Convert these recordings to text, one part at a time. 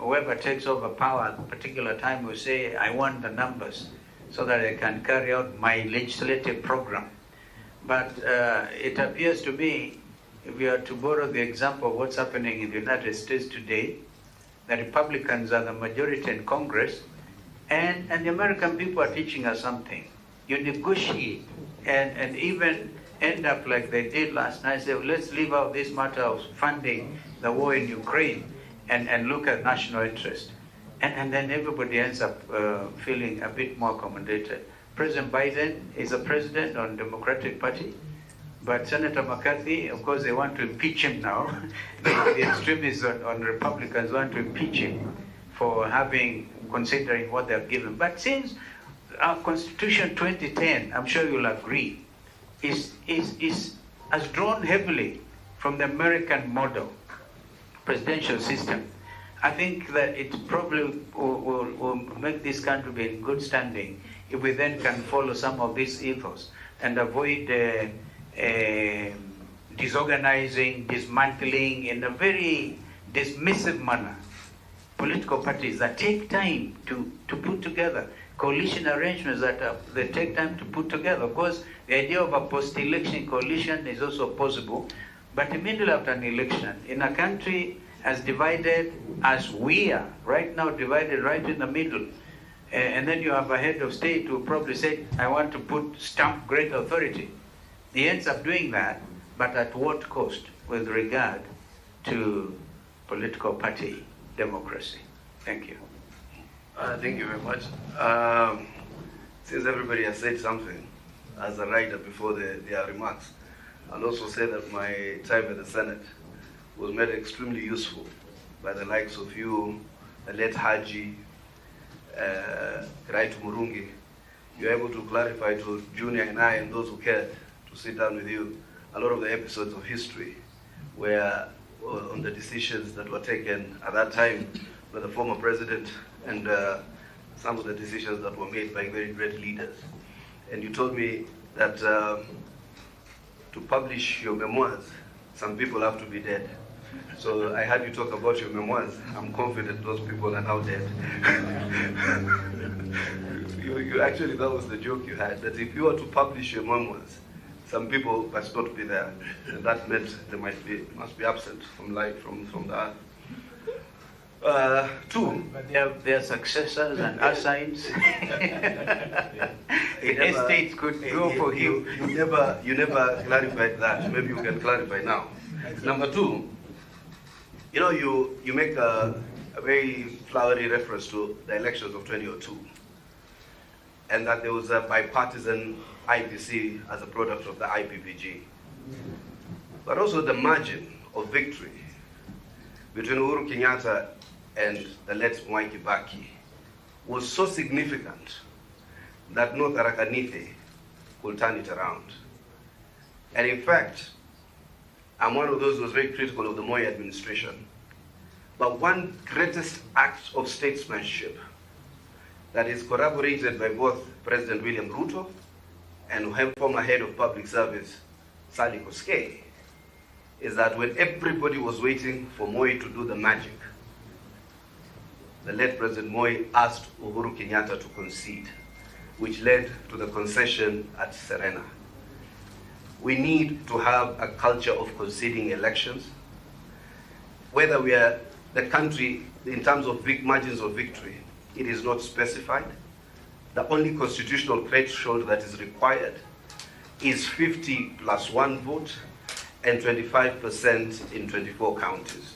whoever takes over power at a particular time will say, I want the numbers so that I can carry out my legislative program. But it appears to me, if we are to borrow the example of what's happening in the United States today, the Republicans are the majority in Congress, and the American people are teaching us something. You negotiate and even end up like they did last night, say, let's leave out this matter of funding the war in Ukraine and look at national interest. And then everybody ends up feeling a bit more accommodated. President Biden is a president on the Democratic Party, but Senator McCarthy, of course, they want to impeach him now. The extremists on Republicans want to impeach him for considering what they're given. But since our Constitution 2010, I'm sure you'll agree, has drawn heavily from the American model, presidential system, I think that it probably will make this country be in good standing if we then can follow some of these ethos and avoid disorganizing, dismantling in a very dismissive manner political parties that take time to put together, coalition arrangements that take time to put together. Of course, the idea of a post-election coalition is also possible, but immediately after an election, in a country as divided as we are, right now divided right in the middle, and then you have a head of state who probably said, I want to stamp great authority. He ends up doing that, but at what cost with regard to political party democracy? Thank you. Thank you very much. Since everybody has said something, as a writer before their remarks, I'll also say that my time at the Senate was made extremely useful by the likes of you, the late Haji, Raitu Murungi. You're able to clarify to Junior and I and those who cared to sit down with you a lot of the episodes of history where on the decisions that were taken at that time by the former president and some of the decisions that were made by very great leaders. And you told me that to publish your memoirs, some people have to be dead. So I had you talk about your memoirs. I'm confident those people are now dead. you actually, that was the joke you had, that if you were to publish your memoirs, some people must not be there. And that meant they must be absent from life, from the earth. Two. But they have their successors and assigns. Estates could go for you. You never clarified that. Maybe you can clarify now. Number two, you make a very flowery reference to the elections of 2002, and that there was a bipartisan IPC as a product of the IPPG. But also the margin of victory between Uhuru Kenyatta and the late Mwai Kibaki was so significant that no Tharaka Nithi could turn it around. And in fact, I'm one of those who was very critical of the Moi administration. But one greatest act of statesmanship that is corroborated by both President William Ruto and former head of public service, Sally Koskei, is that when everybody was waiting for Moi to do the magic, the late President Moi asked Uhuru Kenyatta to concede, which led to the concession at Serena. We need to have a culture of conceding elections. Whether we are the country, in terms of margins of victory, it is not specified. The only constitutional threshold that is required is 50 plus 1 vote and 25% in 24 counties.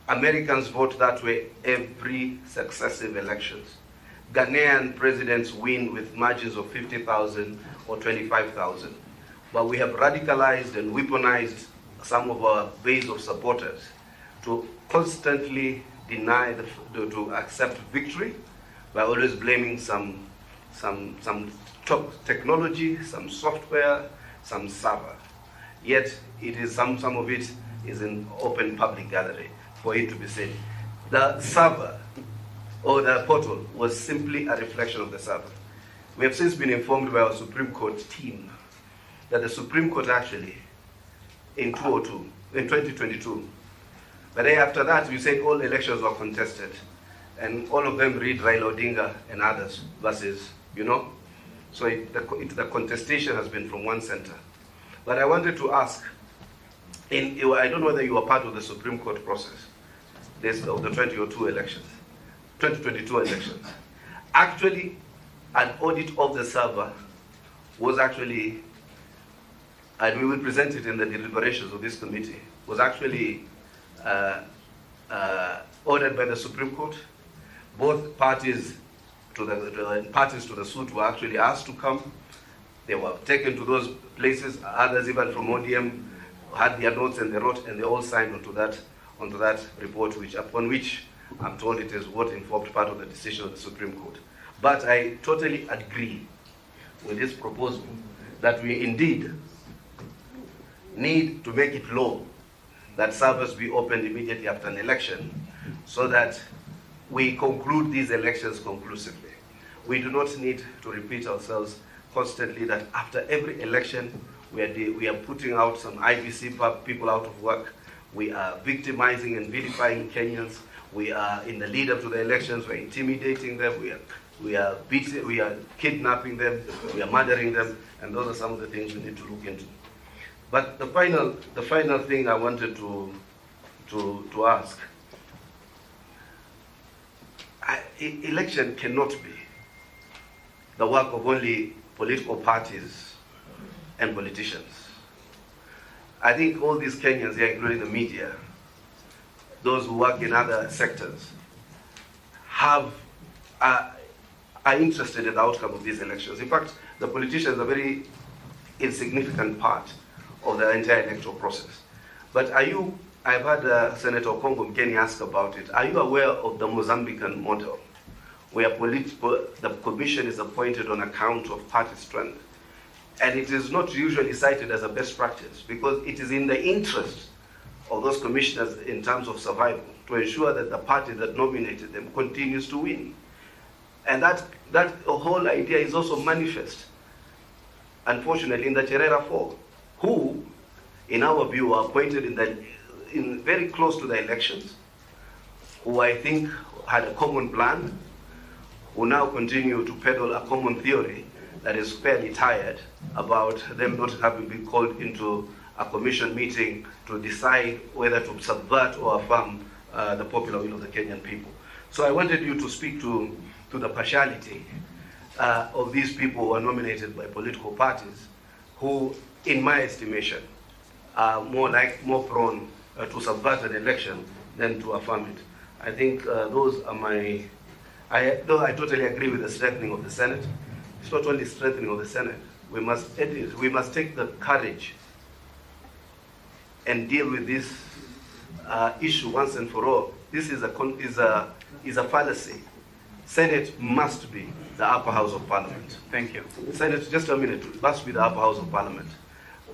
Americans vote that way every successive elections. Ghanaian presidents win with margins of 50,000 or 25,000. But we have radicalized and weaponized some of our base of supporters to constantly deny to accept victory by always blaming some top technology, some software, some server. Yet it is some of it is in open public gallery for it to be said. The server or the portal was simply a reflection of the server. We have since been informed by our Supreme Court team that the Supreme Court actually in 2022 But then after that, we said all elections were contested. And all of them read Raila Odinga and others versus, you know. So the contestation has been from one center. But I wanted to ask, I don't know whether you were part of the Supreme Court process of the 2022 elections. Actually, an audit of the server was actually, and we will present it in the deliberations of this committee, was actually ordered by the Supreme Court. Both parties to the suit were actually asked to come. They were taken to those places. Others, even from ODM, had their notes and they wrote, and they all signed onto that report, upon which I'm told it is what informed part of the decision of the Supreme Court. But I totally agree with this proposal that we indeed need to make it law that servers be opened immediately after an election, so that we conclude these elections conclusively. We do not need to repeat ourselves constantly that after every election we are putting out some IBC people out of work. We are victimizing and vilifying Kenyans. We are, in the lead up to the elections, we're intimidating them. We are kidnapping them. We are murdering them. And those are some of the things we need to look into. But the final thing I wanted to ask, election cannot be the work of only political parties and politicians. I think all these Kenyans here, including the media, those who work in other sectors, are interested in the outcome of these elections. In fact, the politicians are a very insignificant part of the entire electoral process. But I've had Senator Okongo Mkeni ask about it. Are you aware of the Mozambican model, where the commission is appointed on account of party strength? And it is not usually cited as a best practice, because it is in the interest of those commissioners in terms of survival to ensure that the party that nominated them continues to win. And that whole idea is also manifest, unfortunately, in the Cherera Four, who, in our view, are appointed in very close to the elections, who I think had a common plan, who now continue to peddle a common theory that is fairly tired about them not having been called into a commission meeting to decide whether to subvert or affirm the popular will of the Kenyan people. So I wanted you to speak to the partiality of these people who are nominated by political parties, who, in my estimation, are more prone to subvert an election than to affirm it. I think those are my. Though I totally agree with the strengthening of the Senate, it's not only strengthening of the Senate. We must take the courage and deal with this issue once and for all. This is a fallacy. Senate must be the upper house of Parliament. Thank you. Senate, just a minute, must be the upper house of Parliament.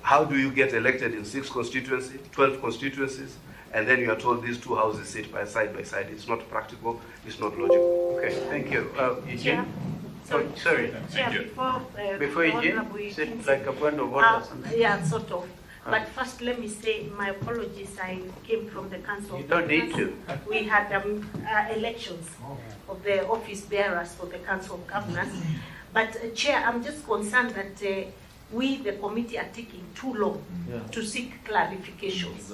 How do you get elected in 6 constituencies, 12 constituencies, and then you are told these two houses sit side by side? It's not practical, it's not logical. Okay, thank you. Eugene? Yeah. Sorry. Chair, Before Eugene, sit like a point of order. Yeah, sort of. But first, let me say my apologies. I came from the Council. You don't need to. We had elections of the office bearers for the Council of Governors. But Chair, I'm just concerned that we, the committee, are taking too long to seek clarifications.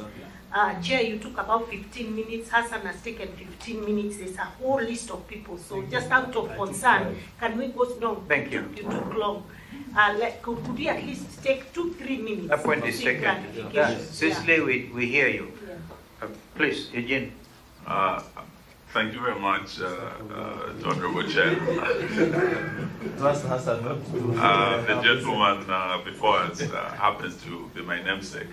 Chair, you took about 15 minutes. Hassan has taken 15 minutes. There's a whole list of people. So just out of concern, can we go? No, thank you. You took long. Could we at least take 2-3 minutes? A point is taken. Cicely, we hear you. Yeah. Please, Eugene. Thank you very much, Honorable Chair. The gentleman before us happens to be my namesake.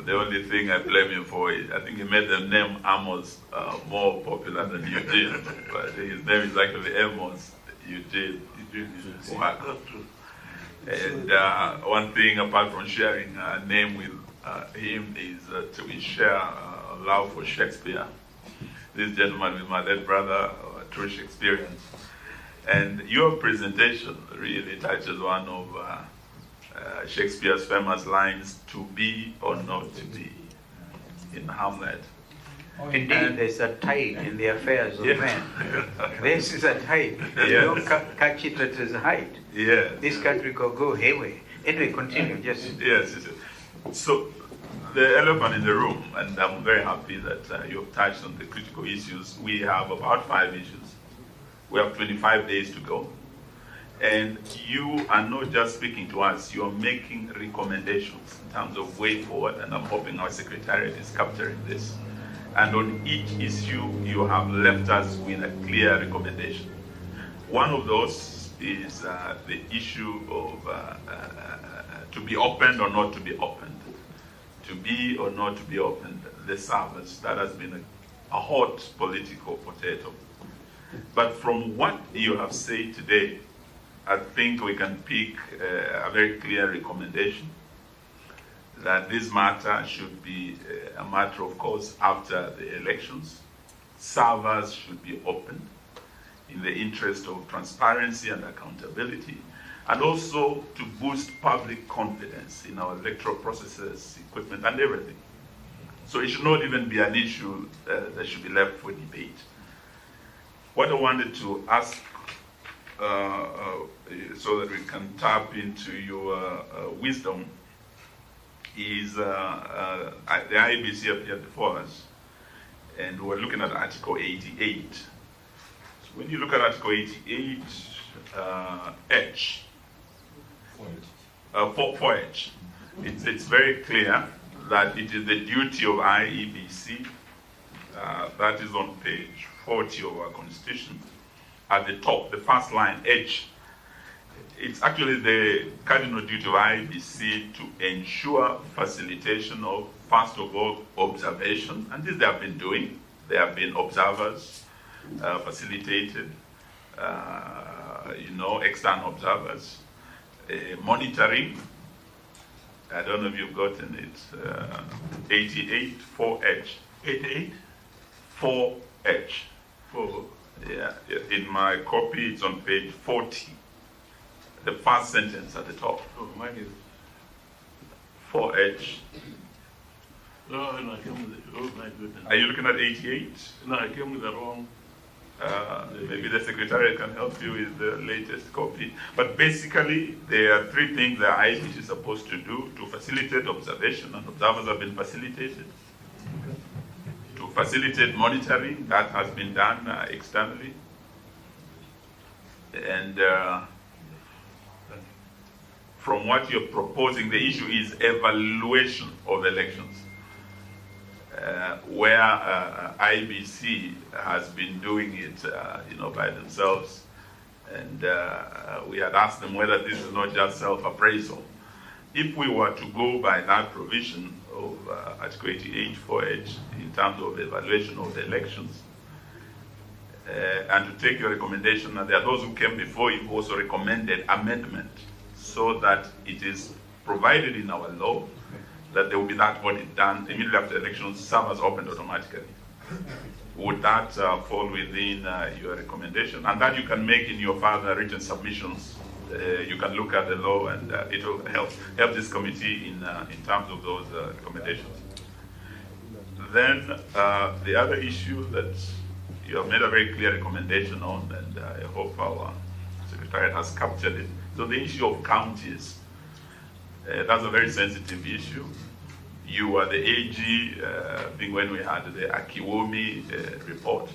The only thing I blame him for is I think he made the name Amos more popular than Eugene, but his name is actually Amos Eugene. And one thing apart from sharing a name with him is that we share a love for Shakespeare. This gentleman with my late brother, true Shakespearean. And your presentation really touches one of Shakespeare's famous lines, to be or not to be. in Hamlet. Indeed, there's a tide in the affairs of Yeah. men. This is a tide. You Yes. don't catch it at its height. Yeah. This country could go hayway. Anyway, continue. Just Yes. So the elephant in the room, and I'm very happy that you've touched on the critical issues. We have about 5 issues. We have 25 days to go. And you are not just speaking to us, you are making recommendations in terms of way forward, and I'm hoping our secretariat is capturing this. And on each issue, you have left us with a clear recommendation. One of those is the issue of to be opened or not to be opened, to be or not to be opened, the service. That has been a hot political potato. But from what you have said today, I think we can pick a very clear recommendation that this matter should be a matter of course after the elections. Servers should be opened in the interest of transparency and accountability, and also to boost public confidence in our electoral processes, equipment, and everything. So it should not even be an issue that should be left for debate. What I wanted to ask, so that we can tap into your wisdom, is the IBC appeared before us, and we're looking at Article 88. So when you look at Article 88, H, 4H, it's very clear that it is the duty of IEBC, that is on page 40 of our Constitution, at the top, the first line, H. It's actually the cardinal duty of IEBC to ensure facilitation of, first of all, observation, and this they have been doing. They have been observers, facilitated, external observers, monitoring. I don't know if you've gotten it. 88, 4H. 88? 4H. 4. Yeah, in my copy, it's on page 40. The first sentence at the top. Oh, mine is 4H. no, I came with it. Oh my goodness. Are you looking at 88? No, I came with the wrong. Maybe the secretary can help you with the latest copy. But basically, there are 3 things that IBC is supposed to do to facilitate observation, and observers have been facilitated. To facilitate monitoring, that has been done externally. And from what you're proposing, the issue is evaluation of elections, where IBC has been doing it, by themselves, and we had asked them whether this is not just self-appraisal. If we were to go by that provision of Article 88 4H in terms of evaluation of the elections, and to take your recommendation, and there are those who came before you who also recommended amendment, so that it is provided in our law that there will be that audit done immediately after elections, servers opened automatically. Would that fall within your recommendation? And that you can make in your further written submissions. You can look at the law, and it will help this committee in terms of those recommendations. Then the other issue that you have made a very clear recommendation on, and I hope our secretariat has captured it. So the issue of counties, that's a very sensitive issue. You were the AG, I think when we had the Akiwomi report,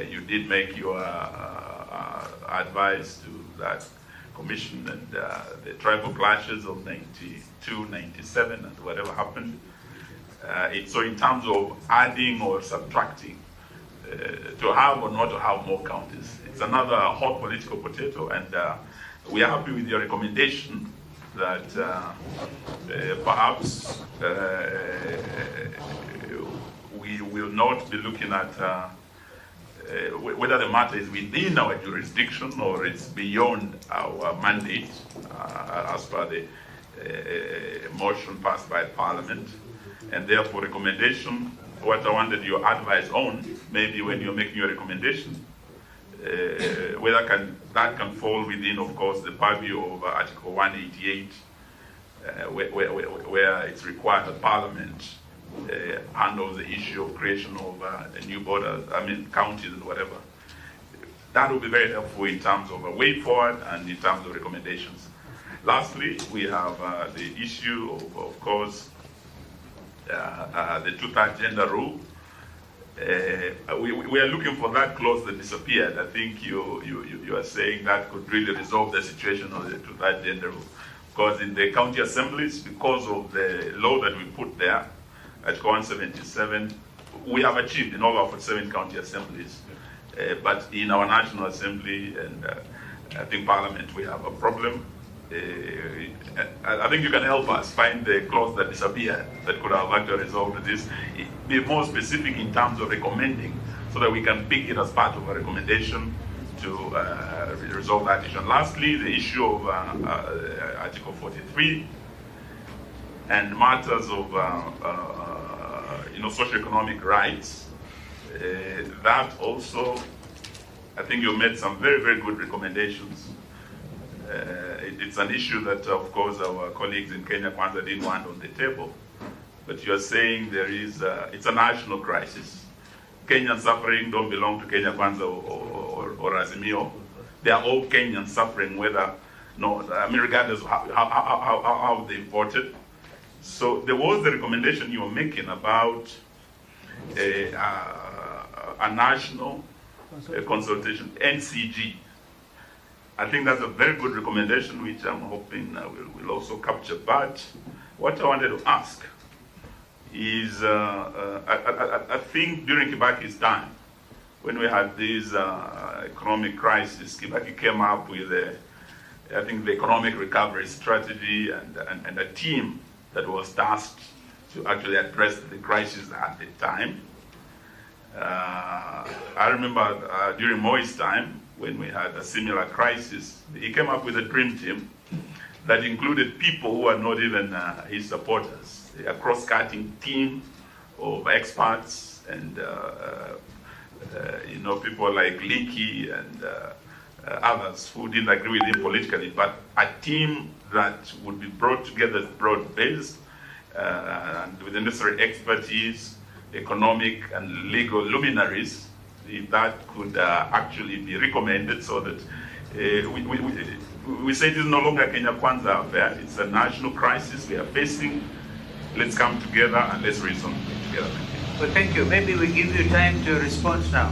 you did make your advice to that commission, and the tribal clashes of 92, 97, and whatever happened. So in terms of adding or subtracting, to have or not to have more counties, it's another hot political potato, and we are happy with your recommendation that perhaps we will not be looking at whether the matter is within our jurisdiction or it's beyond our mandate, as per the motion passed by Parliament, and therefore recommendation, what I wanted your advice on, maybe when you're making your recommendation, whether that can fall within, of course, the purview of Article 188, where it's required that Parliament handles the issue of creation of new borders, counties and whatever. That will be very helpful in terms of a way forward and in terms of recommendations. Lastly, we have the issue of course, the two-thirds gender rule. We are looking for that clause that disappeared. I think you are saying that could really resolve the situation of the two-thirds gender rule. Because in the county assemblies, because of the law that we put there, Article 177, we have achieved in all our 47 county assemblies. But in our National Assembly and I think Parliament, we have a problem. I think you can help us find the clause that disappeared that could have actually resolved this. Be more specific in terms of recommending so that we can pick it as part of a recommendation to resolve that issue. And lastly, the issue of Article 43 and matters of socioeconomic rights. That also, I think you made some very, very good recommendations. It's an issue that, of course, our colleagues in Kenya Kwanza didn't want on the table. But you're saying it's a national crisis. Kenyan suffering don't belong to Kenya Kwanza or Azimio. They are all Kenyans suffering, regardless of how they voted. So there was the recommendation you were making about a national consultation, NCG. I think that's a very good recommendation, which I'm hoping will also capture. But what I wanted to ask is, I think during Kibaki's time, when we had this economic crisis, Kibaki came up with the economic recovery strategy and a team that was tasked to actually address the crisis at the time. I remember during Moi's time, when we had a similar crisis, he came up with a dream team that included people who are not even his supporters, a cross-cutting team of experts and people like Leakey and others who didn't agree with him politically, but a team that would be brought together broad-based and with the necessary expertise, economic and legal luminaries, if that could actually be recommended, so that we say it is no longer Kenya Kwanza affair, it's a national crisis we are facing. Let's come together and let's reason together. Well, thank you. Maybe we give you time to respond now.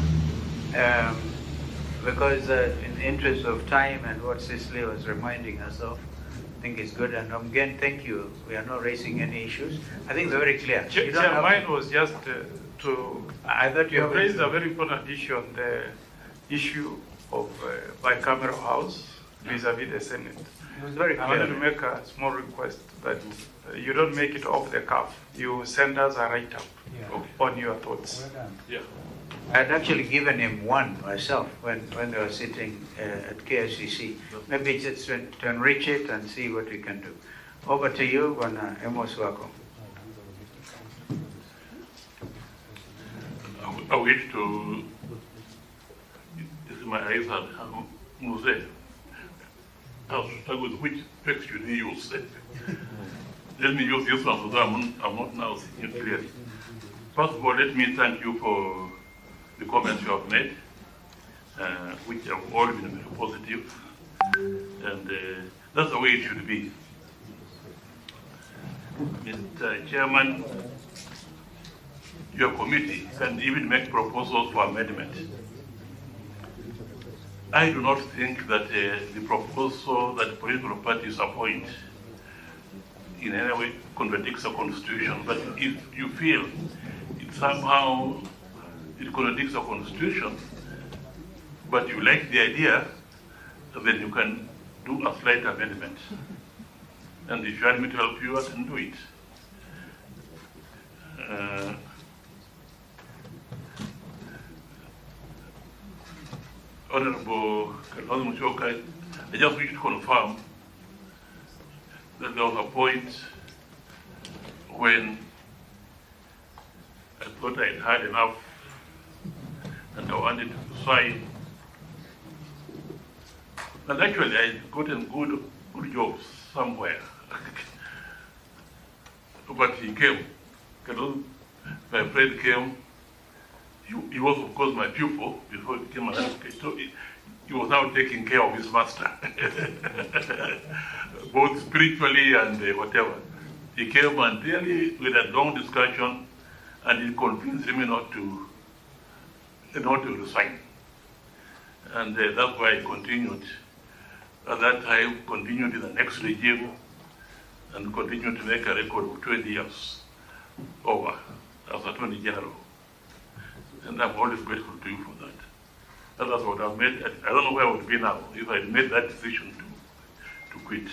Because in the interest of time and what Cicely was reminding us of, I think it's good. And again, thank you. We are not raising any issues. I think we're very clear. Mine was just to I thought you raised a very important issue on the issue of bicameral house vis-a-vis the Senate. It was very I clear. wanted to make a small request that you don't make it off the cuff. You send us a write-up on your thoughts. Yeah. I had actually given him one myself when they were sitting at KICC. Maybe just to enrich it and see what we can do. Over to you, Bwana Amos Wako. I wish to, my eyes are Mose. I'll start with which text should he use. Let me use this one so that I'm not now seeing it clearly. First of all, let me thank you for the comments you have made, which have all been very positive, and that's the way it should be. Mr. Chairman, your committee can even make proposals for amendment. I do not think that the proposal that political parties appoint in any way contradicts the Constitution, but if you feel it somehow it contradicts the Constitution, but you like the idea, then you can do a slight amendment. And if you want me to help you, I can do it. Honorable Kalonzo Musyoka, I just wish to confirm that there was a point when I thought I'd had enough and I wanted to sign. And actually I'd gotten good jobs somewhere. But he came, Kalonzo my friend came. He was, of course, my pupil before he became an advocate. So he was now taking care of his master, both spiritually and whatever. He came and really, with a long discussion, and he convinced me not to resign. And that's why I continued. At that time, continued in the next regime, and continued to make a record of 20 years over as Attorney General. And I'm always grateful to you for that. And that's what I've made. I don't know where I would be now if I had made that decision to quit.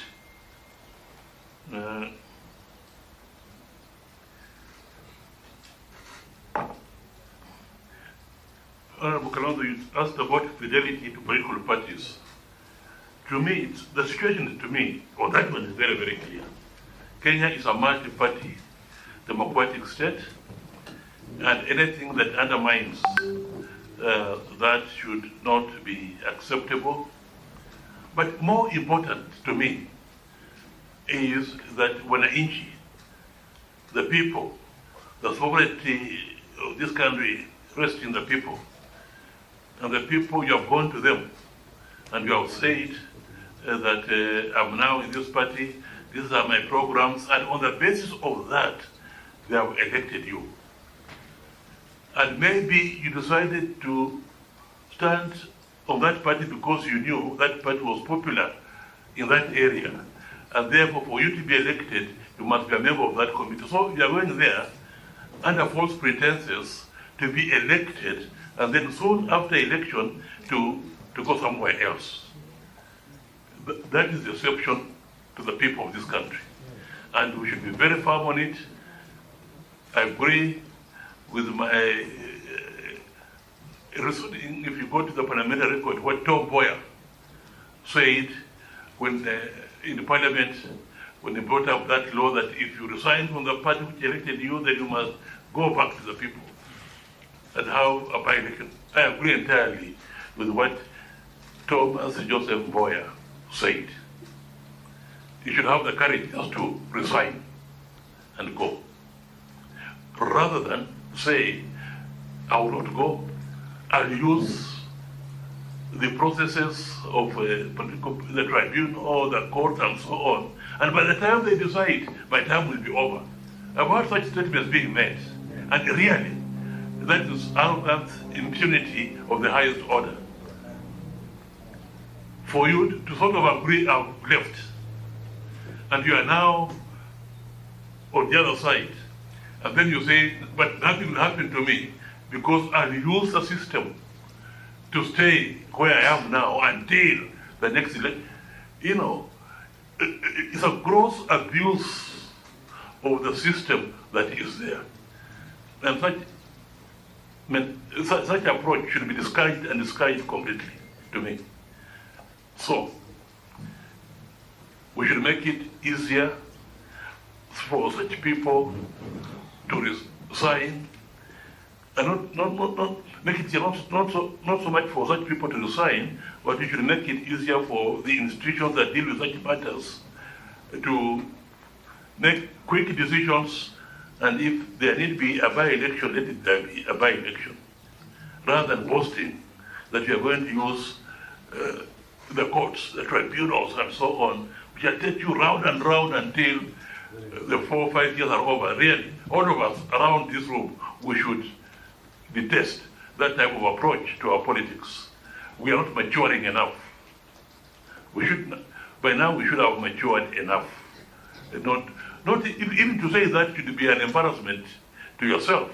Honorable Kalonzo, you asked about fidelity to political parties. To me, the situation to me, or that one is very, very clear. Kenya is a multi-party democratic state, and anything that undermines that should not be acceptable. But more important to me is that wananchi, the people, the sovereignty of this country rests in the people. And the people, you have gone to them and you have said that I'm now in this party, these are my programs, and on the basis of that, they have elected you. And maybe you decided to stand on that party because you knew that party was popular in that area. And therefore, for you to be elected, you must be a member of that committee. So you are going there under false pretenses to be elected, and then soon after election to go somewhere else. That is deception to the people of this country. And we should be very firm on it. I agree with my, if you go to the parliamentary record, what Tom Boyer said when in the parliament, when they brought up that law that if you resign from the party which elected you, then you must go back to the people and have a by-election. I agree entirely with what Thomas Joseph Boyer said. You should have the courage just to resign and go, rather than say, I will not go. I'll use the processes of the tribunal or the court and so on. And by the time they decide, my time will be over. I've heard such statements being made. And really, that is arrogant impunity of the highest order. For you to sort of agree, I've left. And you are now on the other side. And then you say, but nothing will happen to me because I'll use the system to stay where I am now until the next election. You know, it's a gross abuse of the system that is there. And such approach should be discouraged and discouraged completely to me. So, we should make it easier for such people to resign, and not make it easier, not so much for such people to resign, but we should make it easier for the institutions that deal with such matters to make quick decisions, and if there need be a by-election, let it be a by-election, rather than boasting that we are going to use the courts, the tribunals, and so on, which will take you round and round until the 4 or 5 years are over. Really, all of us around this room, we should detest that type of approach to our politics. We are not maturing enough. We should, by now, we should have matured enough. Not even to say that should be an embarrassment to yourself.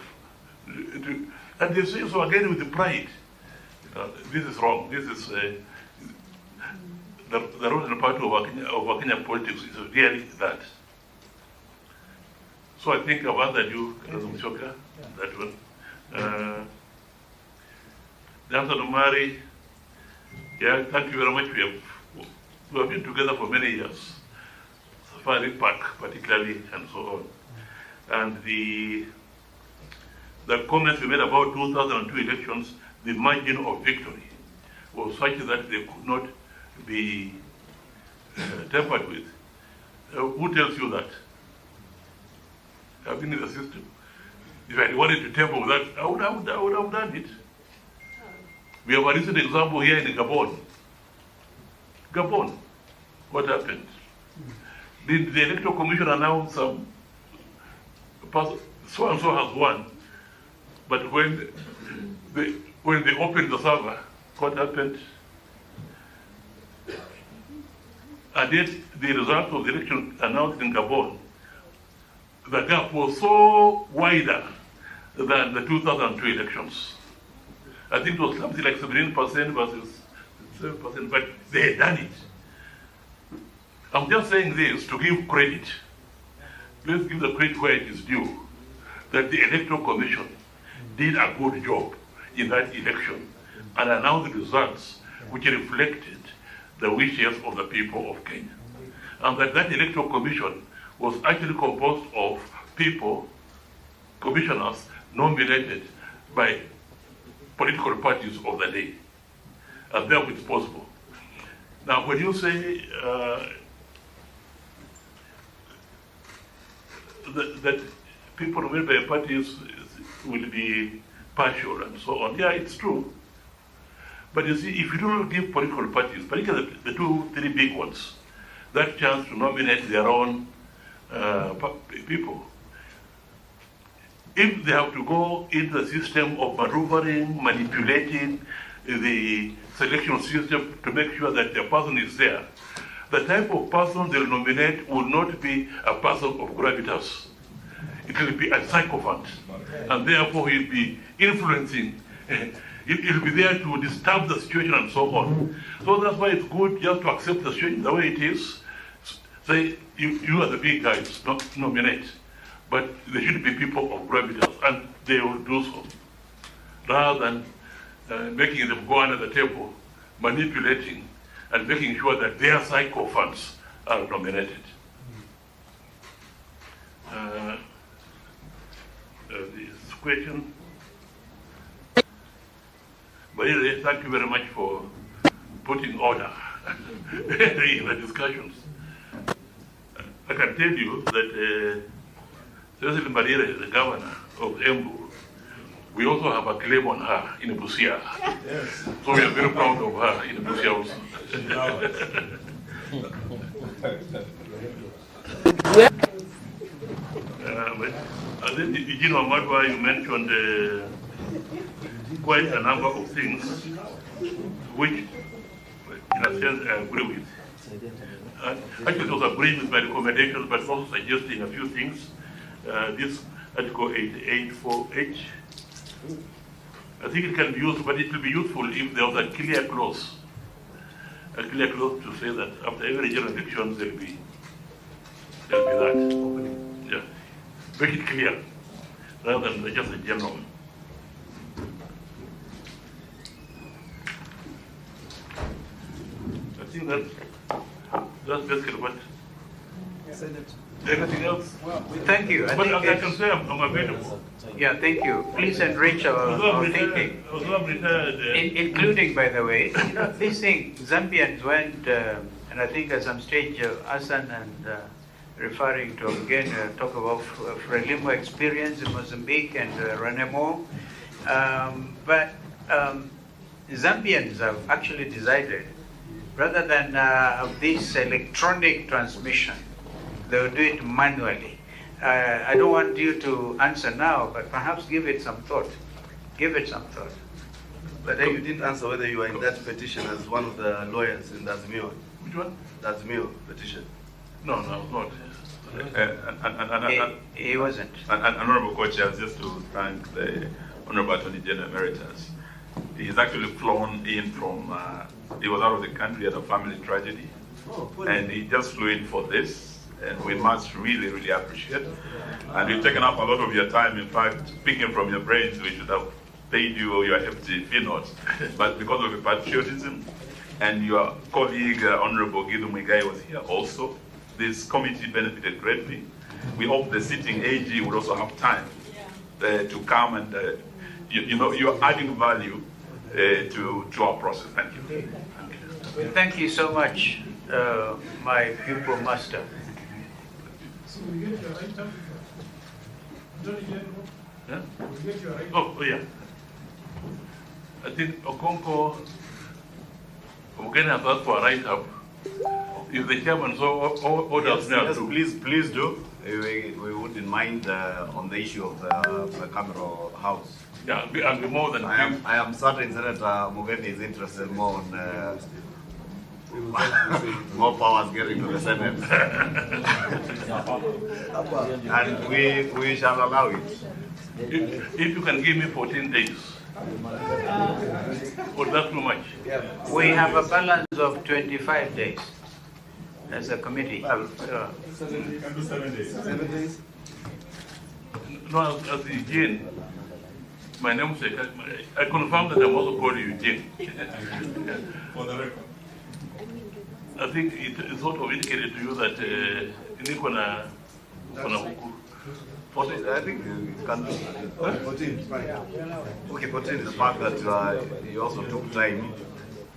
And they say so again with the pride. This is wrong. This is the original part of our Kenyan politics is really that. So I think I've answered you, Mshoka, that one. The answer to Mary, yeah, thank you very much. We have been together for many years. Safari Park particularly, and so on. And the comments we made about 2002 elections, the margin of victory was such that they could not be tampered with. Who tells you that? I've been in the system. If I wanted to table that, I would have done it. We have a recent example here in Gabon. Gabon, what happened? Did the Electoral Commission announce so and so has won? But when they opened the server, what happened? And yet the result of the election announced in Gabon, the gap was so wider than the 2002 elections. I think it was something like 17% versus 7%, but they had done it. I'm just saying this to give credit. Let's give the credit where it is due, that the Electoral Commission did a good job in that election and announced the results which reflected the wishes of the people of Kenya. And that Electoral Commission was actually composed of people, commissioners, nominated by political parties of the day, as therefore it's possible. Now, when you say that people nominated by parties will be partial and so on, yeah, it's true. But you see, if you don't give political parties, particularly the 2-3 big ones, that chance to nominate their own people, if they have to go into the system of maneuvering, manipulating the selection system to make sure that the person is there, the type of person they'll nominate will not be a person of gravitas. It will be a sycophant, and therefore he'll be influencing. It'll be there to disturb the situation and so on. So that's why it's good just to accept the situation the way it is. Say, you are the big guys, nominate. But there should be people of gravitas, and they will do so. Rather than making them go under the table, manipulating, and making sure that their sycophants are nominated. This question. But anyway, thank you very much for putting order in the discussions. I can tell you that Cecil Mbadira is the governor of Embu. We also have a claim on her in Busia. Yes. So we are very proud of her in Busia also. And then Eugene Wamadwa, you mentioned quite a number of things which, in a sense, I agree with. Actually, it was agreeing with my recommendations, but also suggesting a few things. This Article 884H, I think it can be used, but it will be useful if there was a clear clause to say that after every general election there'll be that. Yeah, make it clear rather than just a general. I think that's basically what. Anything else? Thank you. But I can say I'm available. Yeah, thank you. Please enrich our thinking. Including, by the way, this thing, Zambians went, and I think at some stage, Hassan and referring to again, talk about Frelimo experience in Mozambique and Renemo. But Zambians have actually decided, rather than this electronic transmission, they will do it manually. I don't want you to answer now, but perhaps give it some thought. Give it some thought. But then you didn't answer whether you were in that petition as one of the lawyers in the Azimio. Which one? The Azimio petition. No, not. He wasn't. Honorable Co-Chair, just to thank the Honorable Attorney General Emeritus. He's actually flown in from, he was out of the country at a family tragedy, and he just flew in for this. And we must really, really appreciate it. And we've taken up a lot of your time. In fact, speaking from your brains, we should have paid you your hefty fee notes. But because of your patriotism and your colleague, Honorable Gidu Muigai, was here also, this committee benefited greatly. We hope the sitting AG will also have time to come and, you're adding value to our process. Thank you. Thank you so much, my pupil master. So we get the right time. Yeah? Oh, yeah. I think Okonko, Mugeni has asked for a write-up. If the chairman so orders me Yes, to. please do. We wouldn't mind on the issue of the camera house. Yeah, I'll be more than I am certain Senator Mugeni is interested more on more powers getting to the Senate. And we shall allow it. If you can give me 14 days. Or that's too much? We have a balance of 25 days as a committee. You can do 7 days. 7 days? No, as Eugene, my namesake, I confirm that I'm also called Eugene. For the record. I think it sort of indicated to you that Nikona Huku. I think you can do 14 is fine. Okay, 14 is the fact that you also took time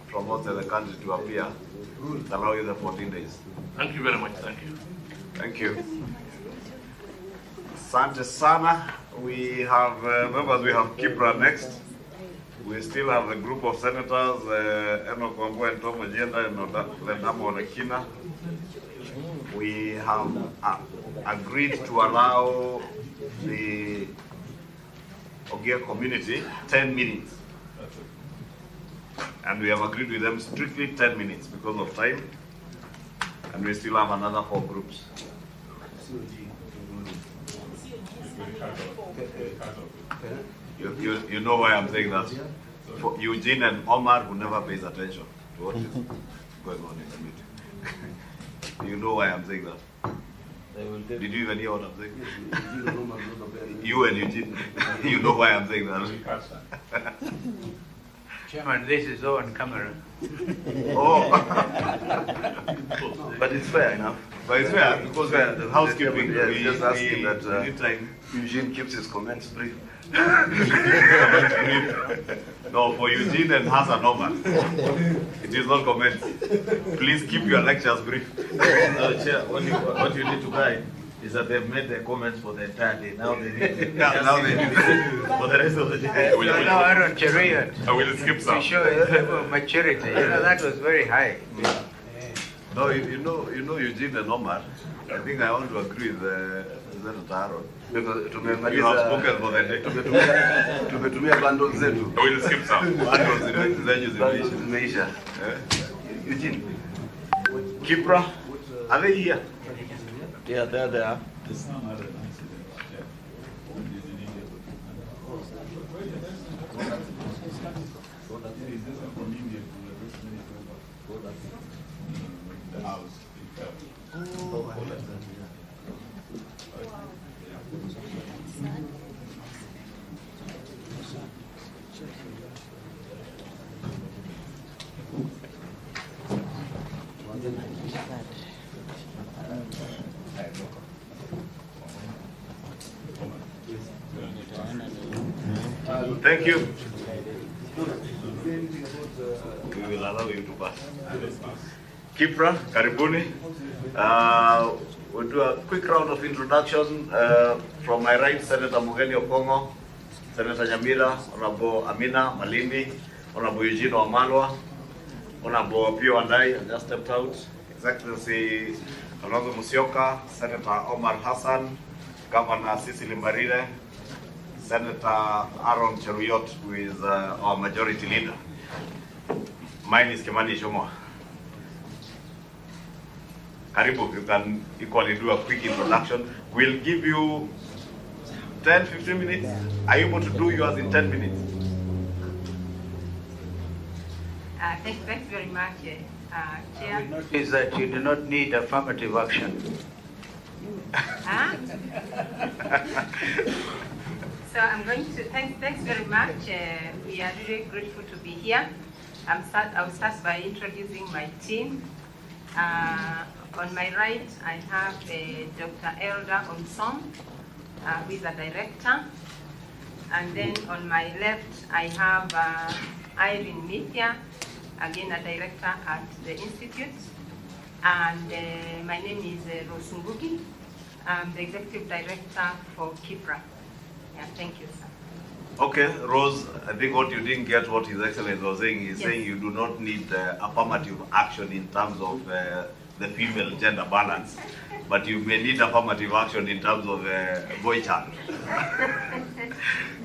from outside the country to appear. It allow you the 14 days. Thank you very much. Thank you. Thank you. Asante sana. We have members. We have Kipra next. We still have a group of senators, Eno Kwambu and Tom Agenda and Lendamo Onekina. We have agreed to allow the Ogia community 10 minutes. And we have agreed with them strictly 10 minutes because of time. And we still have another 4 groups. You know why I'm saying that? For Eugene and Omar, who never pays attention to what is going on in the meeting. You know why I'm saying that? Did you even hear what I'm saying? You and Eugene, you know why I'm saying that? Chairman, this is all on camera. Oh, but it's fair enough. But it's fair because the housekeeping. We just ask him that anytime Eugene keeps his comments brief. No, for Eugene and Hassan Omar, it is not comments. Please keep your lectures brief. Chair, what you need to guide is that they've made their comments for the entire day. Now they need Now they need for the rest of the day. No, Aaron Cheriot. I will skip To some. show his level of maturity. That was very high. No, you know Eugene and Omar. I think I want to agree with Senator Aaron. You have spoken for the day. Tumetumia bundles zetu. I will skip some. Bundles zenyu Bundles zimeisha. zimeisha. Eugene, Kipra, are they here? Yeah, there they are. Thank you. We will allow you to pass. Kipra, karibuni. We'll do a quick round of introduction. From my right, Senator Mugeni Okongo, Senator Nyamira, Honorable Amina Malindi, Honorable Eugene Wamalwa, Honorable Pio Andai, just stepped out, His Excellency Honorable Musyoka, Senator Omar Hassan, Governor Cecily Mbarire, Senator Aaron Cheruyot, who is our majority leader. Mine is Kimani Ichung'wah. Karibu, you can equally do a quick introduction. We'll give you 10-15 minutes. Are you able to do yours in 10 minutes? Thanks very much, Chair. Is that you do not need affirmative action. Huh? So I'm going to, thanks very much. We are really grateful to be here. I'll start by introducing my team. On my right, I have Dr. Elda Onsom, who is a director. And then on my left, I have Irene Mithia, again a director at the Institute. And my name is Rosungugi. I'm the executive director for Kipra. Yeah, thank you, sir. Okay, Rose, I think what you didn't get what His Excellency was saying is Yes. saying you do not need affirmative action in terms of the female gender balance, but you may need affirmative action in terms of boy child.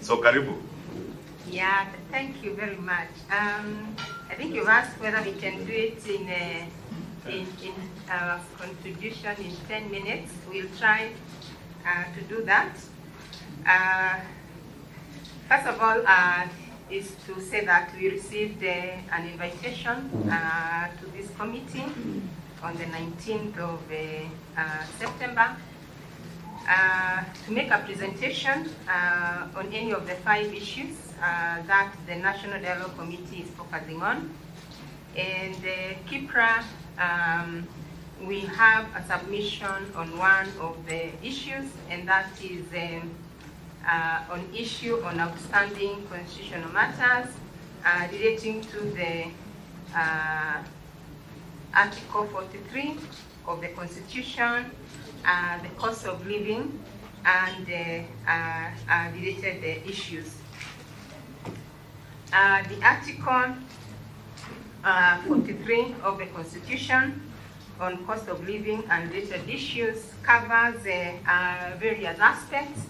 So, Karibu. Yeah, thank you very much. I think you've asked whether we can do it in our contribution in 10 minutes. We'll try to do that. First of all, is to say that we received an invitation to this committee on the 19th of September to make a presentation on any of the 5 issues that the National Dialogue Committee is focusing on. And Kipra, we have a submission on one of the issues, and that is on issue on outstanding constitutional matters relating to the Article 43 of the Constitution, the cost of living, and related issues. The Article 43 of the Constitution on cost of living and related issues covers various aspects,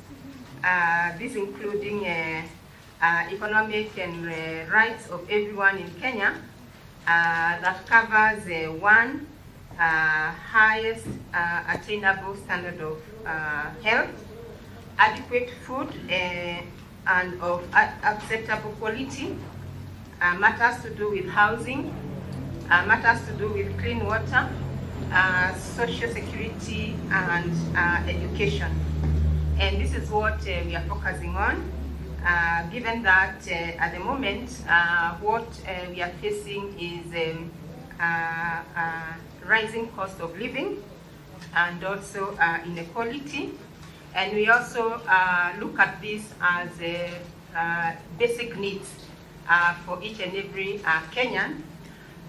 these including economic and rights of everyone in Kenya. That covers one, highest attainable standard of health, adequate food and of acceptable quality, matters to do with housing, matters to do with clean water, social security and education. And this is what we are focusing on, given that at the moment what we are facing is rising cost of living and also inequality. And we also look at this as basic needs for each and every Kenyan.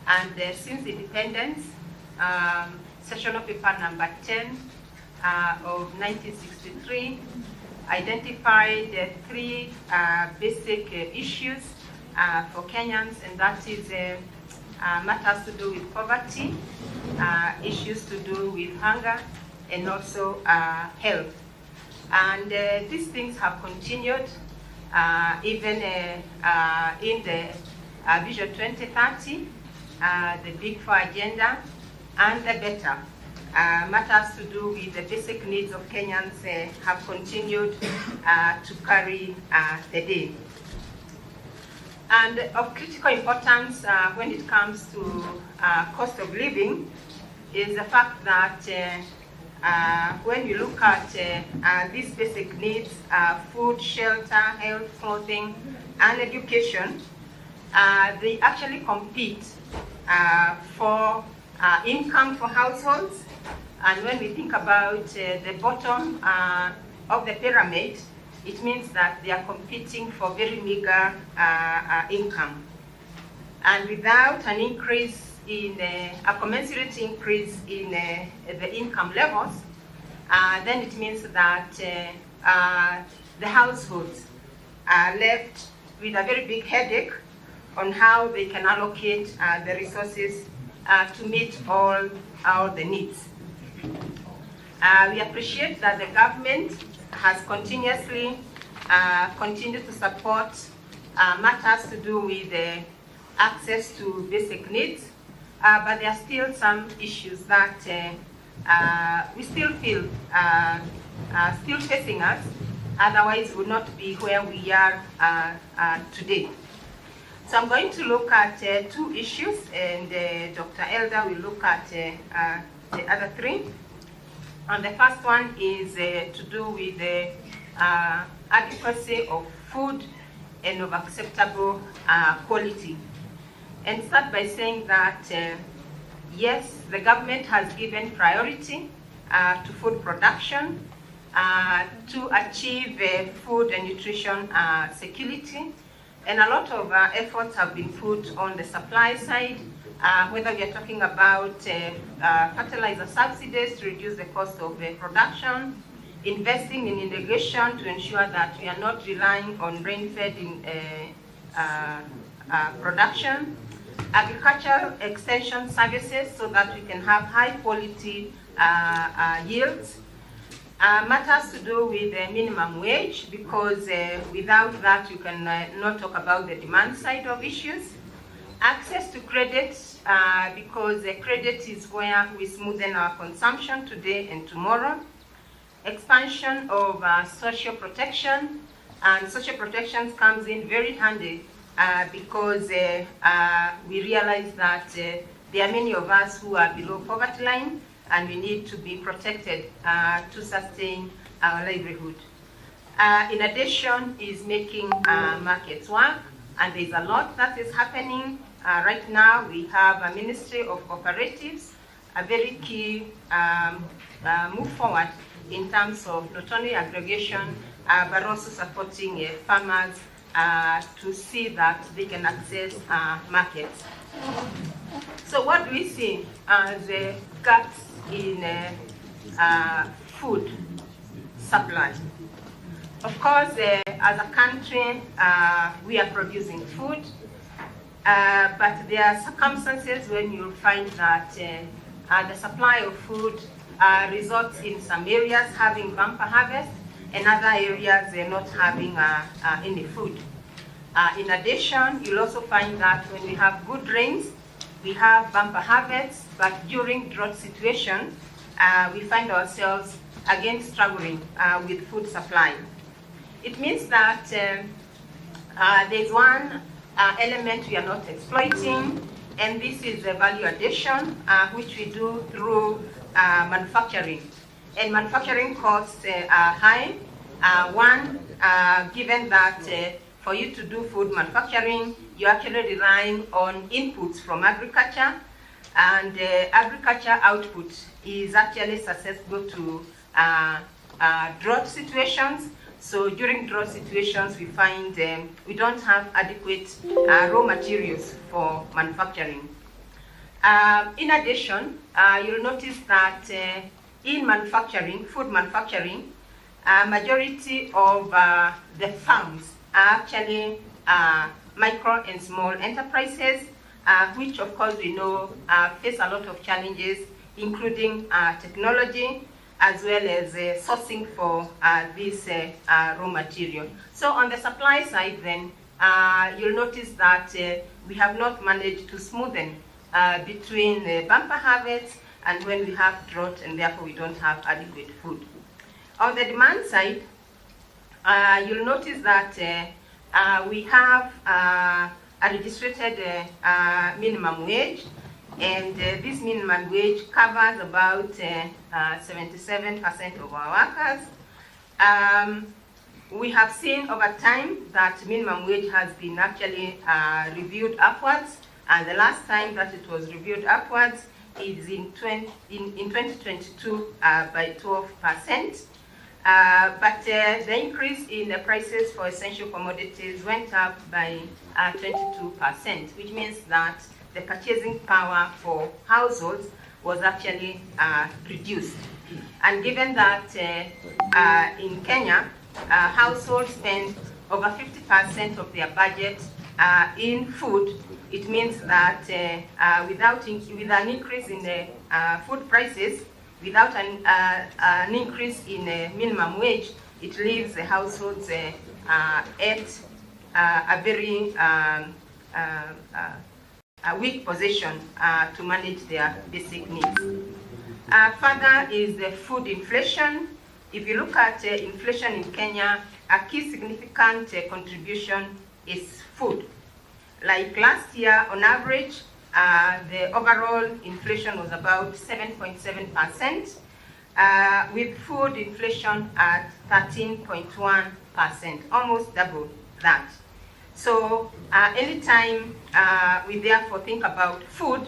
And since independence, sessional paper number 10 of 1963 identified 3 basic issues for Kenyans, and that is matters to do with poverty, issues to do with hunger, and also health. And these things have continued even in the Vision 2030, the Big 4 agenda, and the better. Matters to do with the basic needs of Kenyans have continued to carry the day. And of critical importance when it comes to cost of living is the fact that when you look at these basic needs, food, shelter, health, clothing, and education, they actually compete for income for households. And when we think about the bottom of the pyramid, it means that they are competing for very meager income. And without an increase in a commensurate increase in the income levels, then it means that the households are left with a very big headache on how they can allocate the resources to meet all the needs. We appreciate that the government has continuously continued to support matters to do with access to basic needs, but there are still some issues that we still feel still facing us, otherwise we would not be where we are today. So I'm going to look at 2 issues, and Dr. Elder will look at the other 3. And the first one is to do with the adequacy of food and of acceptable quality. And start by saying that, yes, the government has given priority to food production to achieve food and nutrition security. And a lot of efforts have been put on the supply side, whether we are talking about fertilizer subsidies to reduce the cost of production, investing in irrigation to ensure that we are not relying on rain-fed production, agricultural extension services so that we can have high-quality yields, matters to do with the minimum wage, because without that you can not talk about the demand side of issues. Access to credit, because credit is where we smoothen our consumption today and tomorrow. Expansion of social protection, and social protection comes in very handy because we realize that there are many of us who are below poverty line, and we need to be protected to sustain our livelihood. In addition is making markets work, and there's a lot that is happening. Right now we have a Ministry of Cooperatives, a very key move forward in terms of not only aggregation, but also supporting farmers to see that they can access markets. So what do we see as gaps in food supply? Of course, as a country, we are producing food, but there are circumstances when you'll find that the supply of food results in some areas having bumper harvest and other areas not having any food. In addition, you'll also find that when we have good rains, we have bumper harvests, but during drought situation, we find ourselves again struggling with food supply. It means that there's one element we are not exploiting, and this is the value addition, which we do through manufacturing. And manufacturing costs are high. One, given that for you to do food manufacturing, you're actually relying on inputs from agriculture, and agriculture output is actually susceptible to drought situations. So during drought situations, we find we don't have adequate raw materials for manufacturing. In addition, you'll notice that in manufacturing, food manufacturing, majority of the farms are actually micro and small enterprises, which of course we know face a lot of challenges, including technology, as well as sourcing for this raw material. So on the supply side then, you'll notice that we have not managed to smoothen between bumper harvests and when we have drought, and therefore we don't have adequate food. On the demand side, you'll notice that we have a registered minimum wage, and this minimum wage covers about 77% of our workers. We have seen over time that minimum wage has been actually reviewed upwards, and the last time that it was reviewed upwards is in 2022 by 12%. But the increase in the prices for essential commodities went up by 22%, which means that the purchasing power for households was actually reduced. And given that in Kenya, households spend over 50% of their budget in food, it means that with an increase in the food prices, without an increase in minimum wage, it leaves the households at a very weak position to manage their basic needs. Further is the food inflation. If you look at inflation in Kenya, a key significant contribution is food. Like last year, on average, the overall inflation was about 7.7%, with food inflation at 13.1%, almost double that. So anytime we therefore think about food,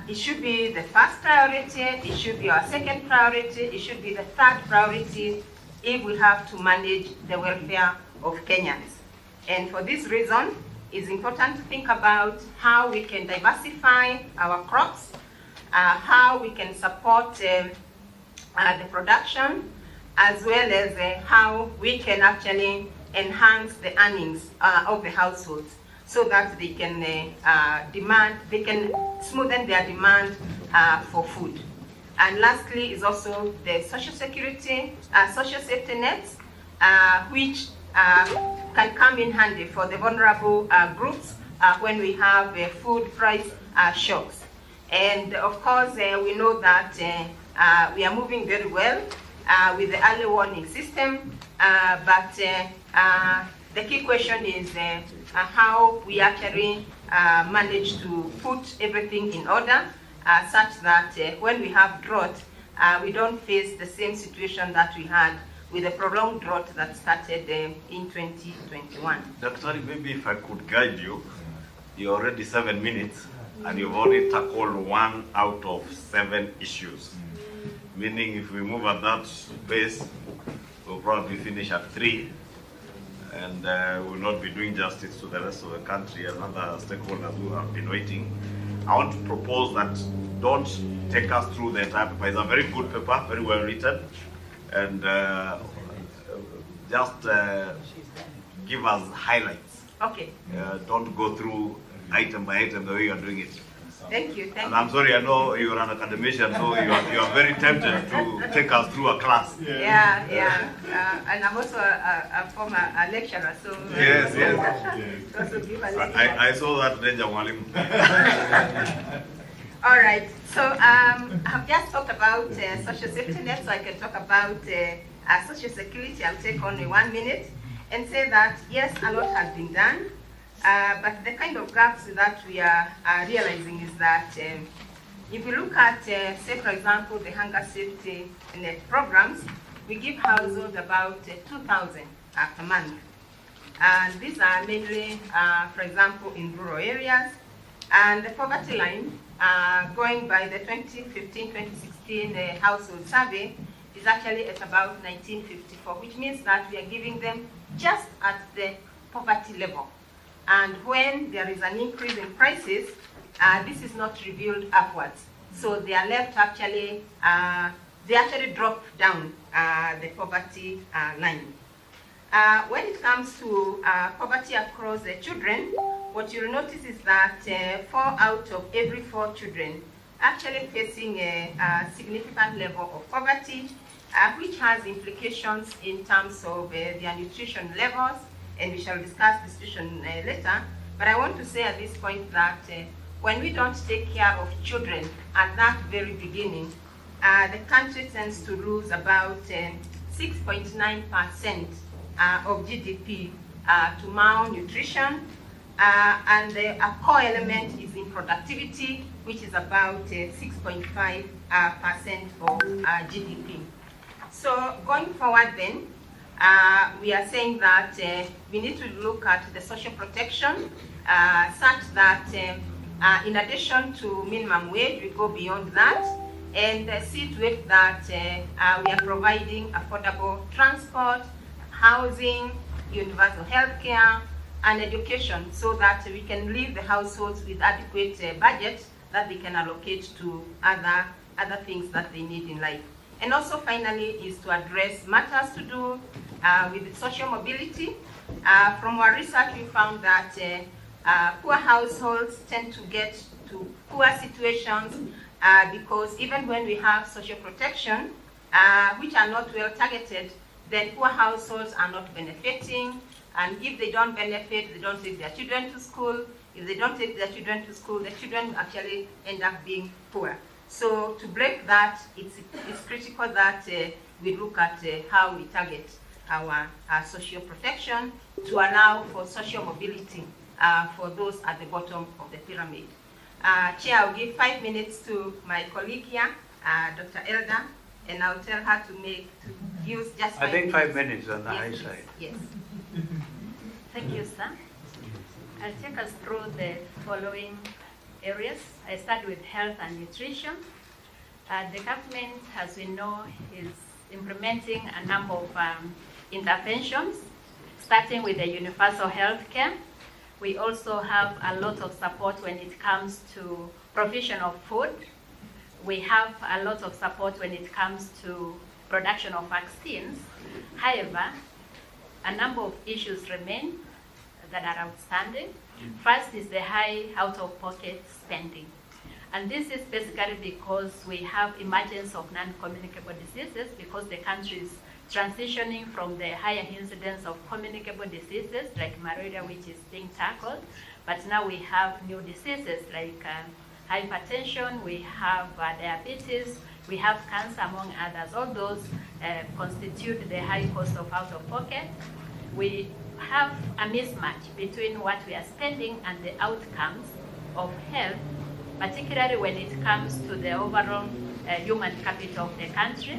it should be the first priority, it should be our second priority, it should be the third priority if we have to manage the welfare of Kenyans. And for this reason, it's important to think about how we can diversify our crops, how we can support the production, as well as how we can actually enhance the earnings of the households so that they can smoothen their demand for food. And lastly is also the social security, social safety nets, which can come in handy for the vulnerable groups when we have food price shocks. And of course, we know that we are moving very well with the early warning system, but the key question is how we actually manage to put everything in order such that when we have drought, we don't face the same situation that we had with the prolonged drought that started in 2021. Dr. Maybe if I could guide you, you're already 7 minutes and you've already tackled 1 out of 7 issues. Meaning if we move at that pace, we'll probably finish at 3 and will not be doing justice to the rest of the country and other stakeholders who have been waiting. I want to propose that don't take us through the entire paper. It's a very good paper, very well written, and just give us highlights. Okay. Don't go through item by item the way you are doing it. Thank you. Thank and I'm sorry, I know you're an academician, so you are very tempted to take us through a class. Yeah. And I'm also a former lecturer, so yes. also give a I saw that danger, Mwalimu. All right. So I've just talked about social safety net, so I can talk about social security. I'll take only 1 minute and say that yes, a lot has been done. But the kind of gaps that we are realizing is that if you look at, say, for example, the hunger safety net programs, we give households about 2,000 per month. And these are mainly, for example, in rural areas. And the poverty line, going by the 2015-2016 household survey, is actually at about 1954, which means that we are giving them just at the poverty level. And when there is an increase in prices, this is not revealed upwards. So they are left actually, they actually drop down the poverty line. When it comes to poverty across the children, what you'll notice is that 4 out of every 4 children actually facing a significant level of poverty, which has implications in terms of their nutrition levels, and we shall discuss the situation later. But I want to say at this point that when we don't take care of children at that very beginning, the country tends to lose about 6.9% of GDP to malnutrition, and a core element is in productivity, which is about 6.5% of GDP. So going forward then, we are saying that we need to look at the social protection such that in addition to minimum wage, we go beyond that and see to it that we are providing affordable transport, housing, universal health care, and education so that we can leave the households with adequate budget that they can allocate to other things that they need in life. And also finally is to address matters to do with social mobility. From our research, we found that poor households tend to get to poor situations because even when we have social protection, which are not well targeted, then poor households are not benefiting. And if they don't benefit, they don't take their children to school. If they don't take their children to school, the children actually end up being poor. So to break that, it's critical that we look at how we target our social protection to allow for social mobility for those at the bottom of the pyramid. Chair, I'll give 5 minutes to my colleague here, Dr. Elder, and I'll tell her to use just 5 minutes. I think 5 minutes on the high side. Yes. Thank you, sir. I'll take us through the following areas. I start with health and nutrition. The government, as we know, is implementing a number of interventions, starting with the universal health care. We also have a lot of support when it comes to provision of food. We have a lot of support when it comes to production of vaccines. However, a number of issues remain that are outstanding. First is the high out-of-pocket spending. And this is basically because we have emergence of non-communicable diseases, because the country is transitioning from the higher incidence of communicable diseases like malaria, which is being tackled, but now we have new diseases like hypertension, we have diabetes, we have cancer, among others. All those constitute the high cost of out-of-pocket. We have a mismatch between what we are spending and the outcomes of health, particularly when it comes to the overall human capital of the country.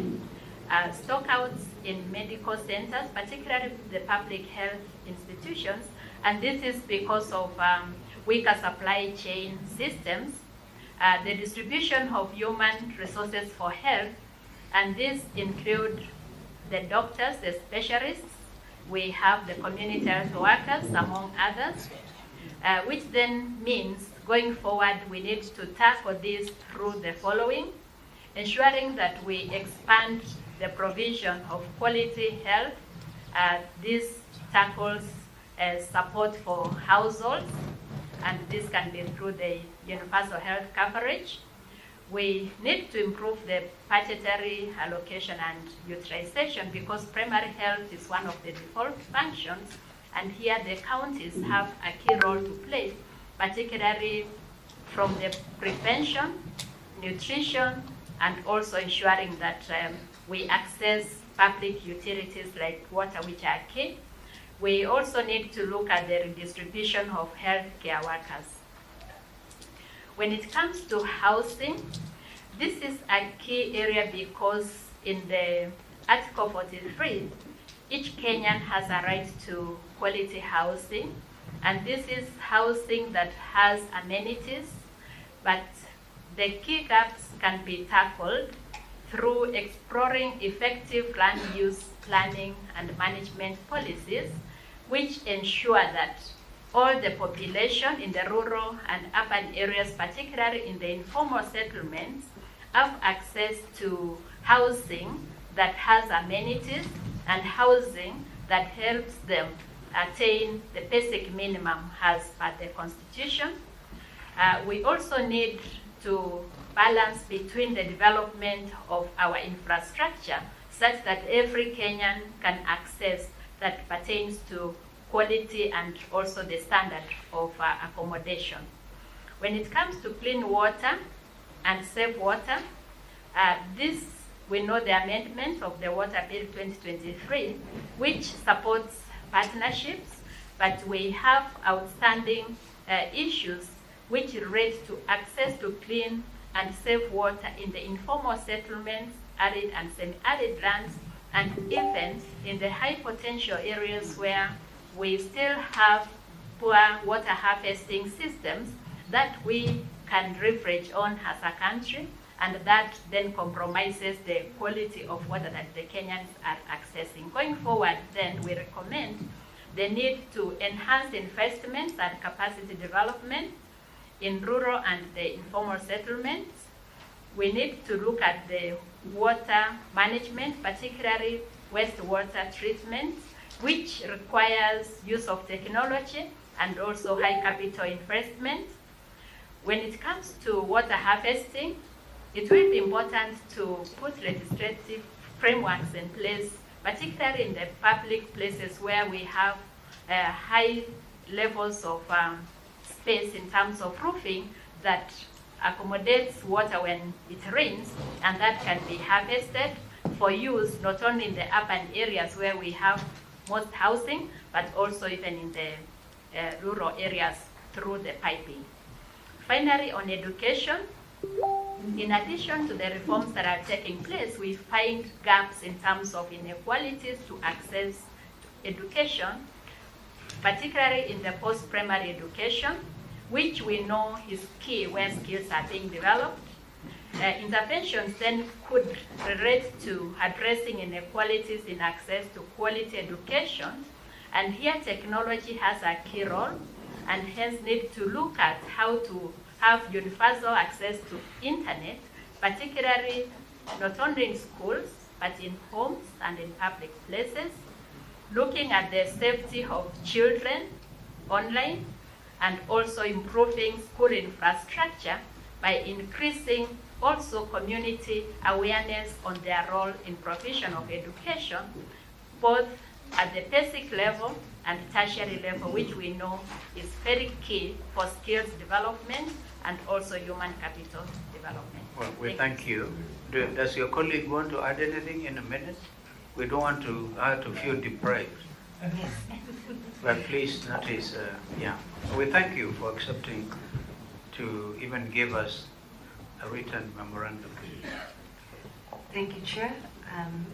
Stockouts in medical centers, particularly the public health institutions, and this is because of weaker supply chain systems, the distribution of human resources for health, and these include the doctors, the specialists, we have the community health workers, among others, which then means going forward we need to tackle this through the following: ensuring that we expand the provision of quality health. This tackles support for households, and this can be through the universal health coverage. We need to improve the budgetary allocation and utilization, because primary health is one of the default functions, and here the counties have a key role to play, particularly from the prevention, nutrition, and also ensuring that we access public utilities like water, which are key. We also need to look at the redistribution of healthcare workers. When it comes to housing, this is a key area because in the Article 43, each Kenyan has a right to quality housing, and this is housing that has amenities, but the key gaps can be tackled through exploring effective land use planning and management policies, which ensure that all the population in the rural and urban areas, particularly in the informal settlements, have access to housing that has amenities and housing that helps them attain the basic minimum as per the Constitution. We also need to balance between the development of our infrastructure such that every Kenyan can access that pertains to quality and also the standard of accommodation. When it comes to clean water and safe water, we know the amendment of the Water Bill 2023, which supports partnerships, but we have outstanding issues which relate to access to clean and safe water in the informal settlements, arid and semi-arid lands, and even in the high potential areas where we still have poor water harvesting systems that we can leverage on as a country, and that then compromises the quality of water that the Kenyans are accessing. Going forward, then, we recommend the need to enhance investments and capacity development in rural and the informal settlements. We need to look at the water management, particularly wastewater treatment, which requires use of technology and also high capital investment. When it comes to water harvesting, it will be important to put legislative frameworks in place, particularly in the public places where we have high levels of space in terms of roofing that accommodates water when it rains, and that can be harvested for use not only in the urban areas where we have most housing, but also even in the rural areas through the piping. Finally, on education, in addition to the reforms that are taking place, we find gaps in terms of inequalities to access to education, particularly in the post-primary education, which we know is key where skills are being developed. Interventions then could relate to addressing inequalities in access to quality education, and here technology has a key role, and hence need to look at how to have universal access to internet, particularly not only in schools, but in homes and in public places, looking at the safety of children online, and also improving school infrastructure by increasing also community awareness on their role in provision of education, both at the basic level and tertiary level, which we know is very key for skills development and also human capital development. Well, we thank you. Does your colleague want to add anything in a minute? We don't want to feel deprived. But please notice, we thank you for accepting to even give us a written memorandum. Thank you, Chair.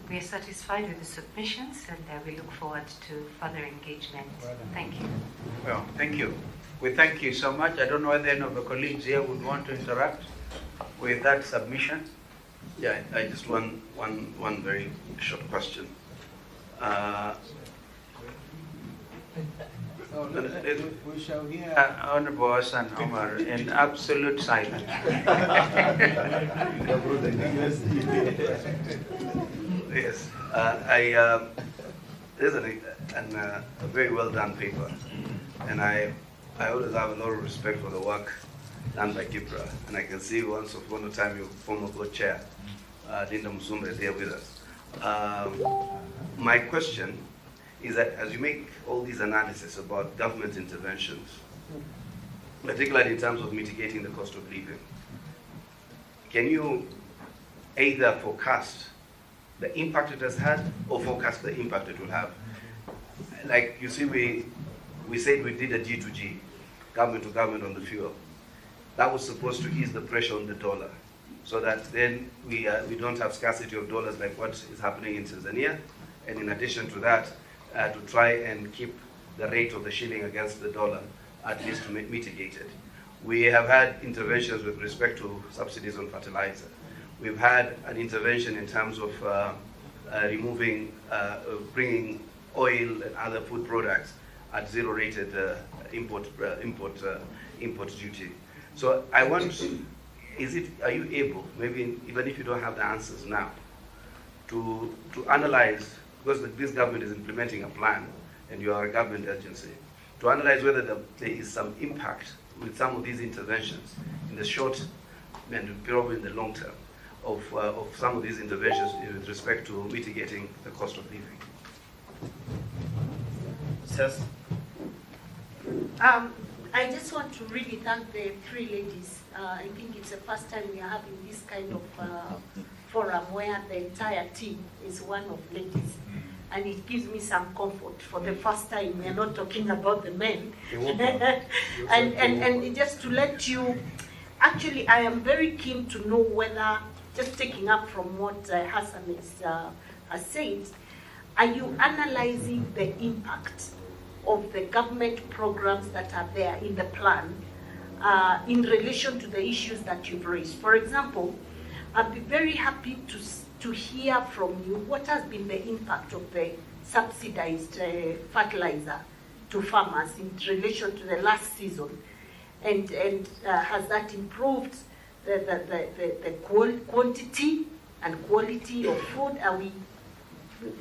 We are satisfied with the submissions, and we look forward to further engagement. Thank you. Well, thank you. We thank you so much. I don't know whether any of the colleagues here would want to interact with that submission. Yeah, I just one very short question. We shall hear Honorable Hassan Omar in absolute silence. Yes, there's a very well done paper, and I always have a lot of respect for the work done by Kipra, and I can see once upon a time your former board chair, Linda Musumba, is there with us. My question is that as you make all these analysis about government interventions, particularly in terms of mitigating the cost of living, can you either forecast the impact it has had or forecast the impact it will have? Like you see, we said we did a G2G, government to government on the fuel. That was supposed to ease the pressure on the dollar, so that then we don't have scarcity of dollars like what is happening in Tanzania. And in addition to that, to try and keep the rate of the shilling against the dollar, at least to mitigate it. We have had interventions with respect to subsidies on fertilizer. We've had an intervention in terms of bringing oil and other food products at zero-rated import duty. So I want, are you able, maybe even if you don't have the answers now, to analyze, because this government is implementing a plan and you are a government agency, to analyze whether there is some impact with some of these interventions in the short and probably in the long term of some of these interventions with respect to mitigating the cost of living. Yes. I just want to really thank the three ladies. I think it's the first time we are having this kind of forum where the entire team is one of ladies. And it gives me some comfort. For the first time, we are not talking about the men. and just to let you, actually, I am very keen to know whether, just taking up from what Hassan has said, are you analyzing the impact of the government programs that are there in the plan in relation to the issues that you've raised? For example, I'd be very happy to hear from you what has been the impact of the subsidized fertilizer to farmers in relation to the last season, and has that improved the quantity and quality of food? Are we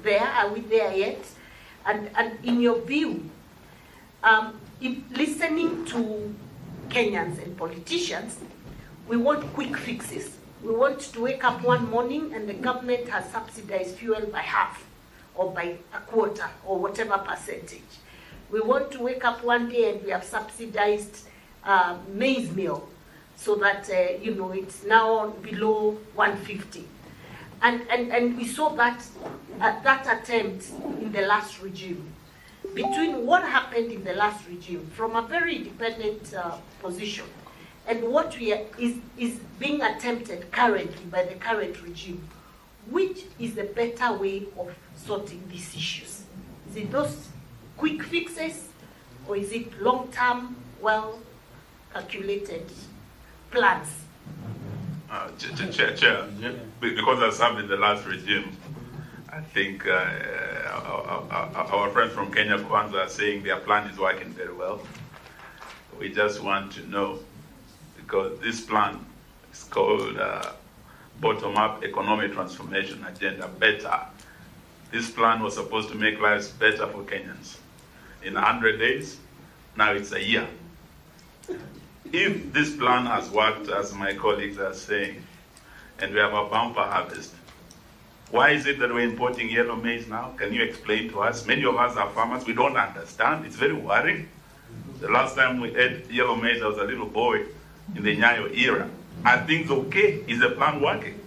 there? Are we there yet? And in your view, listening to Kenyans and politicians, we want quick fixes. We want to wake up one morning and the government has subsidized fuel by half or by a quarter or whatever percentage. We want to wake up one day and we have subsidized maize meal so that it's now below 150. And we saw that attempt in the last regime. Between what happened in the last regime from a very dependent position and what is being attempted currently by the current regime, which is the better way of sorting these issues? Is it those quick fixes, or is it long-term, well-calculated plans? Chair, because I served in the last regime, I think our friends from Kenya, Kwanza, are saying their plan is working very well. We just want to know, because this plan is called bottom-up economic transformation agenda better. This plan was supposed to make lives better for Kenyans. In 100 days, now it's a year. If this plan has worked, as my colleagues are saying, and we have a bumper harvest, why is it that we're importing yellow maize now? Can you explain to us? Many of us are farmers. We don't understand. It's very worrying. The last time we ate yellow maize, I was a little boy in the Nyayo era. Are things okay? Is the plan working?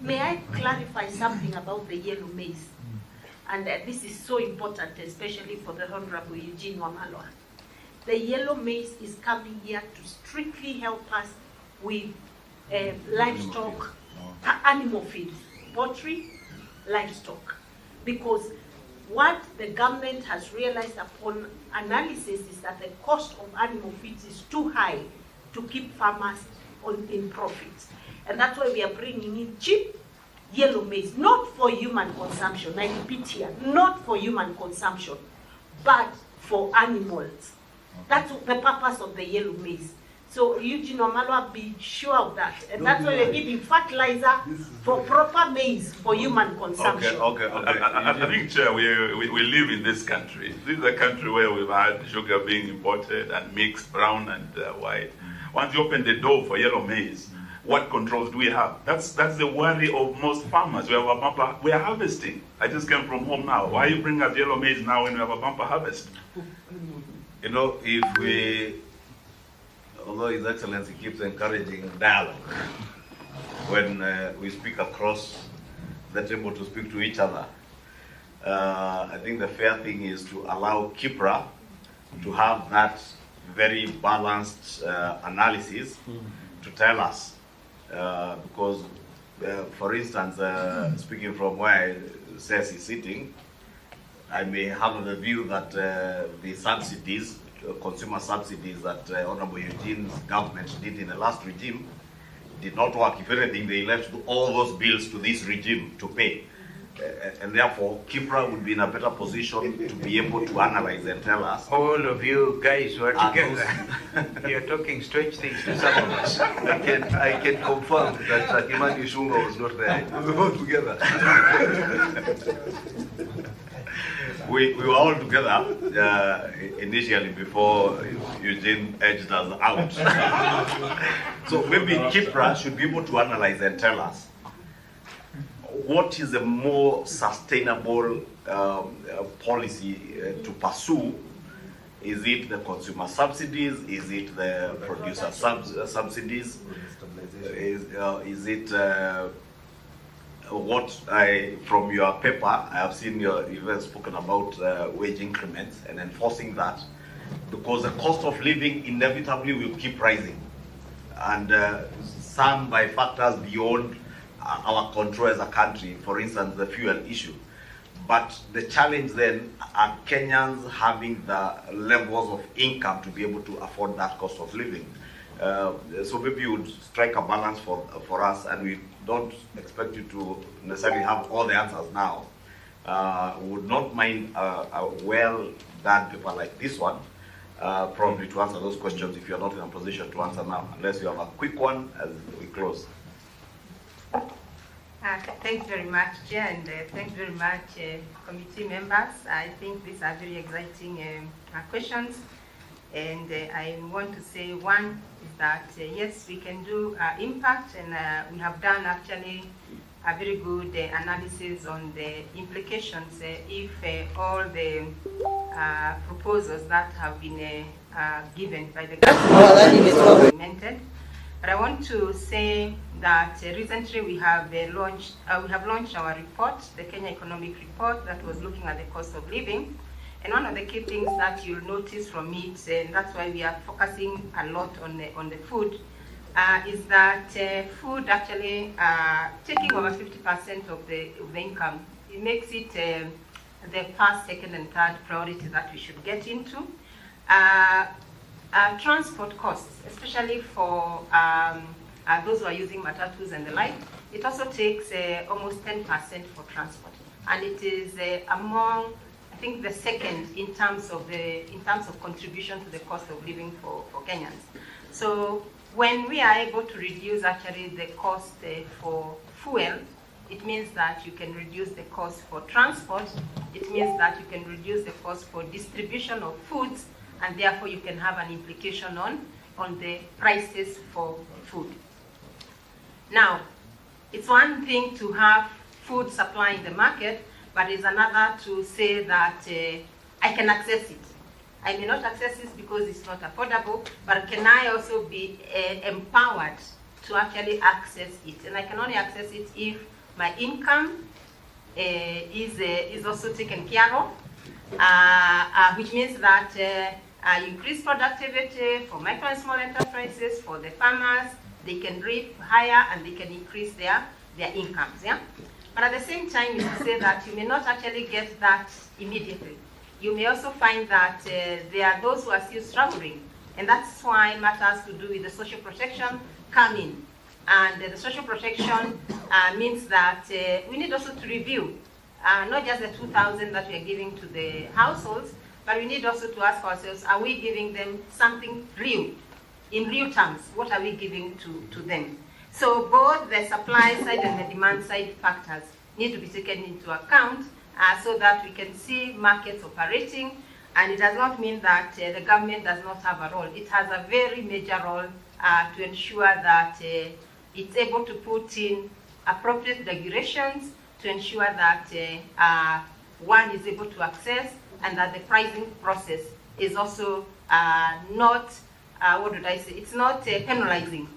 May I clarify something about the yellow maize? And this is so important, especially for the Honorable Eugene Wamalwa. The yellow maize is coming here to strictly help us with livestock, animal feeds, poultry, livestock. Because what the government has realized upon analysis is that the cost of animal feeds is too high to keep farmers in profit. And that's why we are bringing in cheap yellow maize, not for human consumption, I repeat here, not for human consumption, but for animals. That's the purpose of the yellow maize. So Eugene Wamalwa, be sure of that. And that's why we're giving fertilizer for proper maize for human consumption. Okay. I think, Chair, we live in this country. This is a country where we've had sugar being imported and mixed, brown and white. Once you open the door for yellow maize, what controls do we have? That's the worry of most farmers. We have a bumper, we are harvesting. I just came from home now. Why you bring us yellow maize now when we have a bumper harvest? You know, if we, although His Excellency keeps encouraging dialogue, when we speak across the table to speak to each other, I think the fair thing is to allow Kipra to have that very balanced analysis to tell us. Because, for instance, speaking from where Cess is sitting, I may have the view that the subsidies, consumer subsidies that Honorable Eugene's government did in the last regime did not work. If anything, they left all those bills to this regime to pay. And therefore, Kipra would be in a better position to be able to analyze and tell us. All of you guys who are together, you're talking strange things to some of us. I can confirm that Imani Shunga was not there. We were all together. We were all together initially before Eugene edged us out. So maybe Kipra should be able to analyze and tell us what is a more sustainable policy to pursue. Is it the consumer subsidies? Is it the producer subsidies? Is it what from your paper, I have seen you've spoken about wage increments and enforcing that, because the cost of living inevitably will keep rising, and some by factors beyond our control as a country, for instance, the fuel issue. But the challenge then are Kenyans having the levels of income to be able to afford that cost of living. So maybe you would strike a balance for us, and we don't expect you to necessarily have all the answers now. We would not mind a well-done paper like this one, probably to answer those questions if you're not in a position to answer now, unless you have a quick one as we close. Thanks very much, Chair, and thanks very much, committee members. I think these are very exciting questions. And I want to say one is that, yes, we can do impact, and we have done actually a very good analysis on the implications if all the proposals that have been given by the government are implemented. But I want to say that recently we have launched our report, the Kenya Economic Report, that was looking at the cost of living. And one of the key things that you'll notice from it, and that's why we are focusing a lot on the food, is that food actually taking over 50% of the income. It makes it the first, second, and third priority that we should get into. Transport costs, especially for those who are using matatus and the like, it also takes almost 10% for transport, and it is among, I think, the second in terms of contribution to the cost of living for Kenyans. So when we are able to reduce actually the cost for fuel, it means that you can reduce the cost for transport. It means that you can reduce the cost for distribution of foods, and therefore you can have an implication on the prices for food. Now, it's one thing to have food supply in the market, but it's another to say that I can access it. I may not access it because it's not affordable, but can I also be empowered to actually access it? And I can only access it if my income is also taken care of, which means that increase productivity for micro and small enterprises, for the farmers, they can reap higher and they can increase their incomes. Yeah? But at the same time, you say that you may not actually get that immediately. You may also find that there are those who are still struggling, and that's why matters to do with the social protection come in. And the social protection means that we need also to review not just the 2,000 that we are giving to the households, but we need also to ask ourselves, are we giving them something real? In real terms, what are we giving to them? So both the supply side and the demand side factors need to be taken into account so that we can see markets operating. And it does not mean that the government does not have a role. It has a very major role to ensure that it's able to put in appropriate regulations to ensure that one is able to access, and that the pricing process is also not, what would I say, it's not penalizing,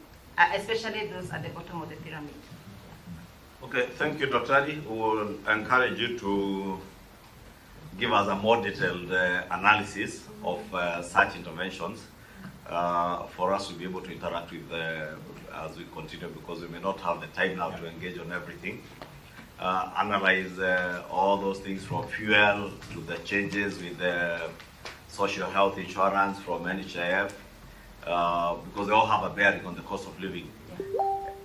especially those at the bottom of the pyramid. Okay, thank you, Dr. Ali. We will encourage you to give us a more detailed analysis of such interventions for us to be able to interact with as we continue, because we may not have the time now to engage on everything. Analyze all those things from fuel to the changes with the social health insurance from NHIF, because they all have a bearing on the cost of living,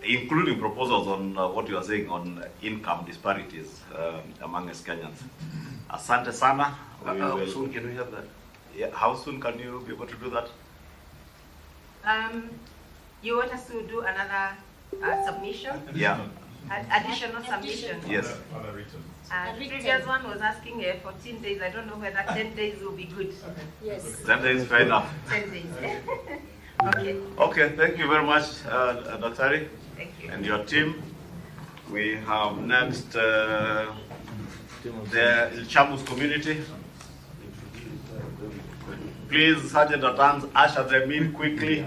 including proposals on what you are saying on income disparities among us Kenyans. Asante sana. How soon can we have that? Yeah, how soon can you be able to do that? You want us to do another submission? Yeah. Additional submission? Yes. The previous one was asking 14 days. I don't know whether 10 days will be good. Yes. 10 days, fair enough. 10 days. Okay. Okay, thank you very much, Dr. Ali. Thank you. And your team. We have next the Ilchamus community. Please, Sergeant at Arms, usher them in quickly.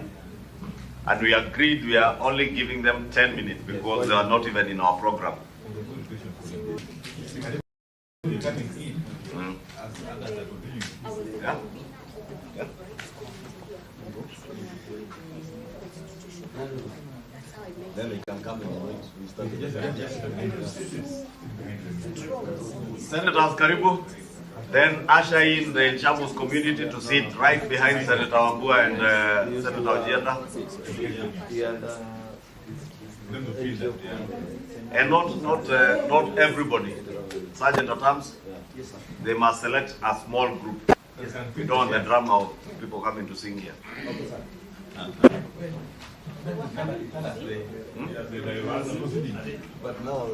And we agreed we are only giving them 10 minutes because they are not even in our program. Yeah? Yeah. Then we can come and wait. We start. Senators Karibu, then usher in the Ilchamus community to sit right behind Senator Wambua and Senator Ojienda. And not everybody. Sergeant at Arms, they must select a small group. We don't want the drama of people coming to sing here. But now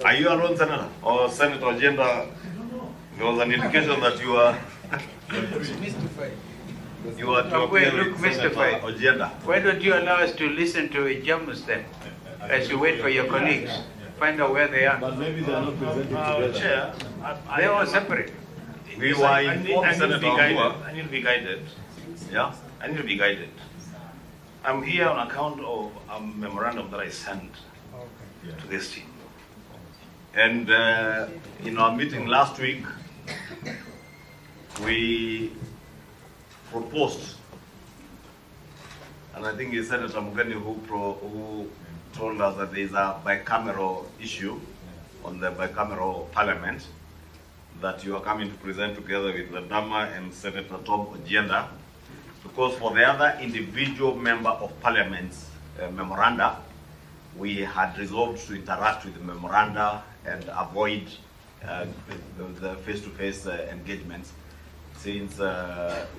Are you alone, Senator? Or Senator Ojienda? There was an indication that you are you are to appear with Senator Ojienda. Why don't you allow us to listen to Ilchamus then, as you wait for your colleagues? Find out where they are. But maybe they are not presented together. Chair, They're all separate. We were informed, Senator Wambua. I need to be guided. Yeah? I need to be guided. I'm here on account of a memorandum that I sent to this team. And in our meeting last week, we proposed, and I think it's Senator Mugeni who told us that there is a bicameral issue on the bicameral parliament that you are coming to present together with the Dama and Senator Tom Ojienda, because for the other individual member of parliament's memoranda, we had resolved to interact with the memoranda and avoid the face-to-face engagements, since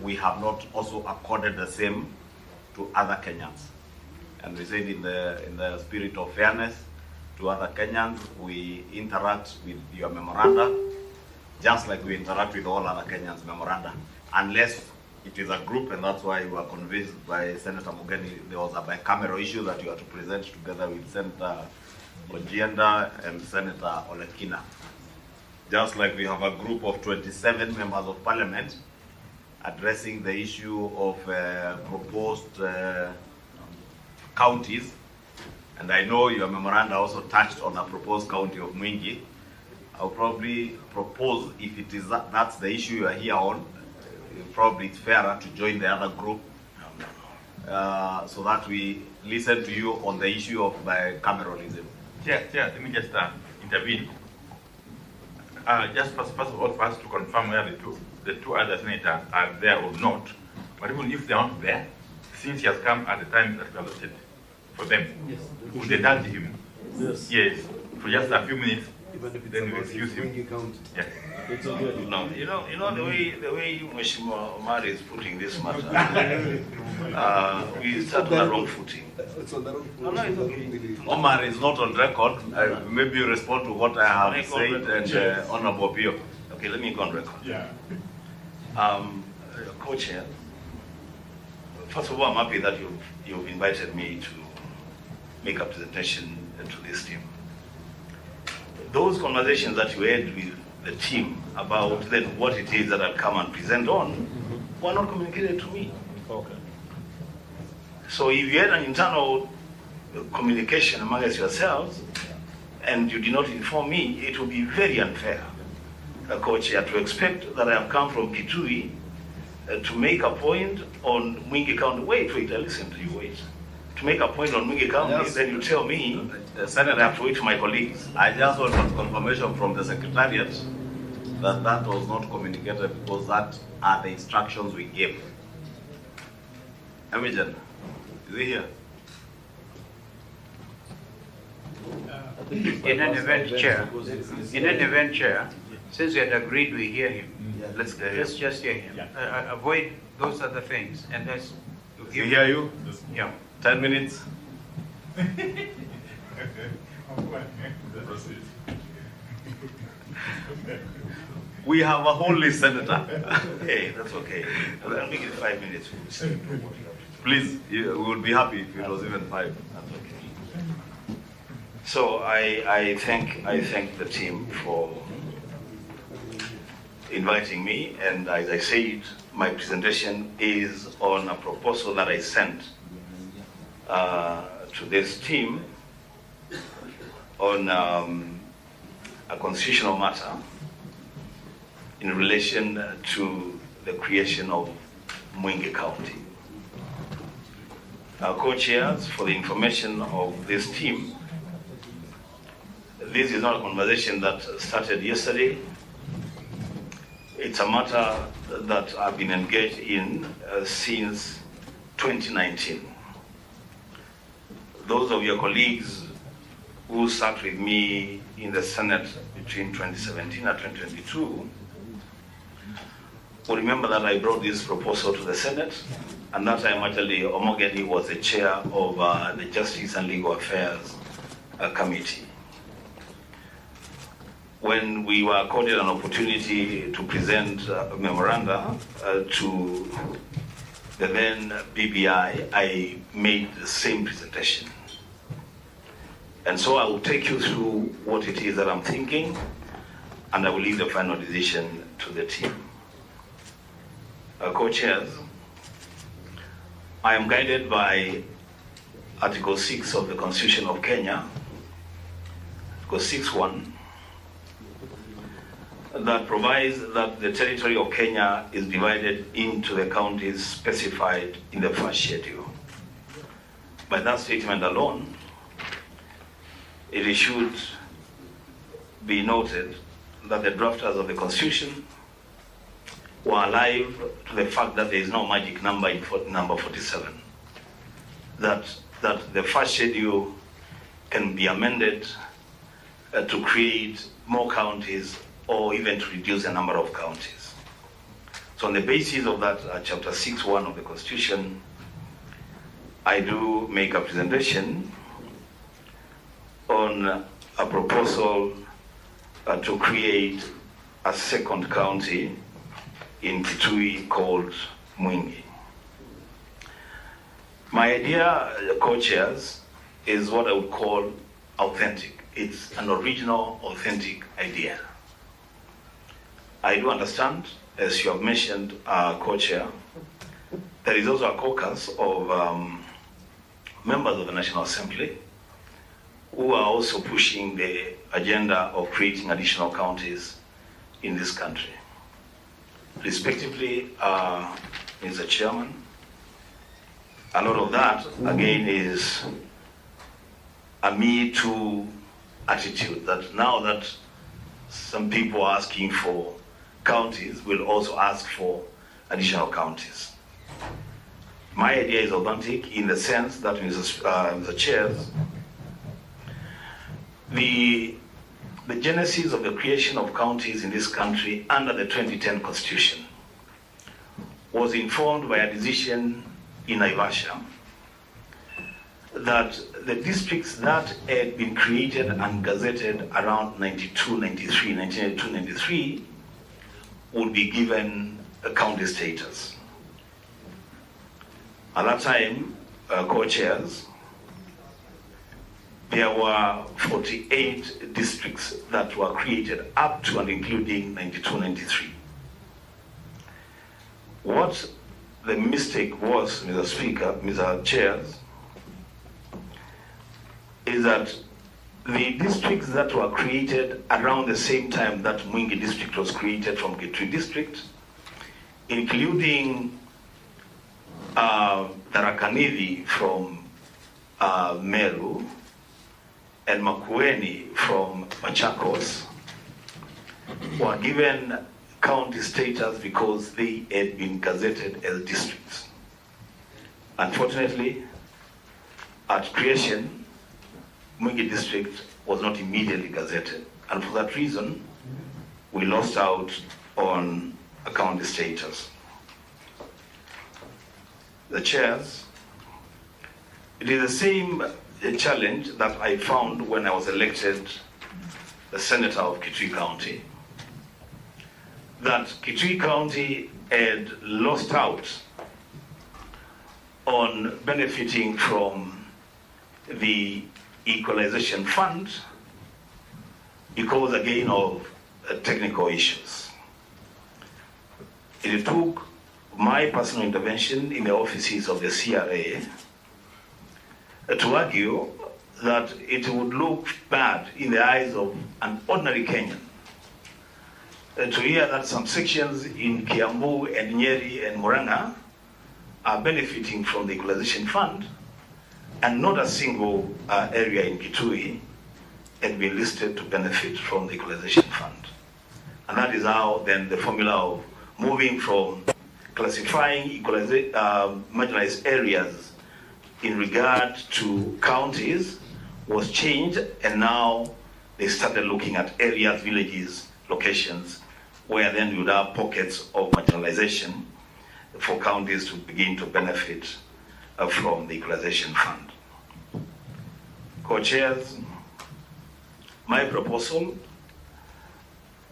we have not also accorded the same to other Kenyans. And we said in the spirit of fairness to other Kenyans, we interact with your memoranda just like we interact with all other Kenyans' memoranda, unless it is a group, and that's why we were convinced by Senator Mugeni there was a bicameral issue that you had to present together with Senator Ojienda and Senator Olekina. Just like we have a group of 27 members of parliament addressing the issue of proposed counties, and I know your memoranda also touched on a proposed county of Mwingi. I'll probably propose, if it is that's the issue you are here on, probably it's fairer to join the other group so that we listen to you on the issue of bicameralism. Chair, let me just intervene. Just first of all, for us to confirm whether the two other senators are there or not. But even if they aren't there, since he has come at the time that we allotted for them, yes, would they indulge him? Yes. Yes, for just a few minutes. Then we excuse him. Yeah. It's okay. No, you know the way Mheshimiwa Omar is putting this matter, we start on the wrong footing. It's on the wrong footing. No, it's okay. Omar is not on record. Maybe you respond to what I have said, and Honorable Pio. Okay, let me go on record. Yeah. Co-chair, first of all, I'm happy that you've invited me to make a presentation to this team. Those conversations that you had with the team about then what it is that I'll come and present on were not communicated to me. Okay. So if you had an internal communication amongst yourselves and you did not inform me, it would be very unfair, co-chair, to expect that I have come from Kitui to make a point on Mwingi County. Wait, I listen to you, wait. To make a point on Mwingi County, yes. Then you tell me that I have to wait to my colleagues. I just want confirmation from the Secretariat that that was not communicated, because that are the instructions we gave. Emigen, is he here? In an event, Chair, since we had agreed we hear him, let's just hear him. Avoid those other things, and let's... We hear you? Yeah. 10 minutes. We have a whole list, Senator. Hey, that's okay. I'll make it 5 minutes. Please, we would be happy if it was even 5. That's okay. So I thank the team for inviting me, and as I said, my presentation is on a proposal that I sent to this team on a constitutional matter in relation to the creation of Mwingi County. Our co-chairs, for the information of this team, this is not a conversation that started yesterday. It's a matter that I've been engaged in since 2019. Those of your colleagues who sat with me in the Senate between 2017 and 2022 will remember that I brought this proposal to the Senate, and that time actually Omogeni was the chair of the Justice and Legal Affairs Committee. When we were accorded an opportunity to present a memoranda to the then BBI, I made the same presentation. And so I will take you through what it is that I'm thinking, and I will leave the final decision to the team. Co-chairs, I am guided by Article 6 of the Constitution of Kenya, 6.1 that provides that the territory of Kenya is divided into the counties specified in the first schedule. By that statement alone, it should be noted that the drafters of the Constitution were alive to the fact that there is no magic number in number 47, that the first schedule can be amended to create more counties or even to reduce the number of counties. So on the basis of that chapter 6.1 of the Constitution, I do make a presentation on a proposal to create a second county in Kitui called Mwingi. My idea, co-chairs, is what I would call authentic. It's an original, authentic idea. I do understand, as you have mentioned, co-chair, there is also a caucus of members of the National Assembly who are also pushing the agenda of creating additional counties in this country. Respectively, Mr. Chairman, a lot of that, again, is a Me Too attitude, that now that some people are asking for counties, will also ask for additional counties. My idea is authentic in the sense that, Mr. Chairs, the genesis of the creation of counties in this country under the 2010 Constitution was informed by a decision in Naivasha that the districts that had been created and gazetted around 1992-93 would be given a county status. At that time, co-chairs, there were 48 districts that were created up to and including 92-93. What the mistake was, Mr. Speaker, Mr. Chairs, is that the districts that were created around the same time that Mwingi district was created from Kitui district, including Tharaka-Nithi from Meru and Makueni from Machakos, were given county status because they had been gazetted as districts. Unfortunately, at creation, Mwingi district was not immediately gazetted, and for that reason, we lost out on a county status. The chairs, it is the same challenge that I found when I was elected the senator of Kitui County, that Kitui County had lost out on benefiting from the equalization fund because, again, of technical issues. It took my personal intervention in the offices of the CRA to argue that it would look bad in the eyes of an ordinary Kenyan to hear that some sections in Kiambu and Nyeri and Murang'a are benefiting from the equalization fund, and not a single area in Kitui had been listed to benefit from the equalization fund. And that is how then the formula of moving from classifying marginalized areas in regard to counties was changed, and now they started looking at areas, villages, locations, where then you would have pockets of marginalization for counties to begin to benefit from the equalization fund. Co-chairs, my proposal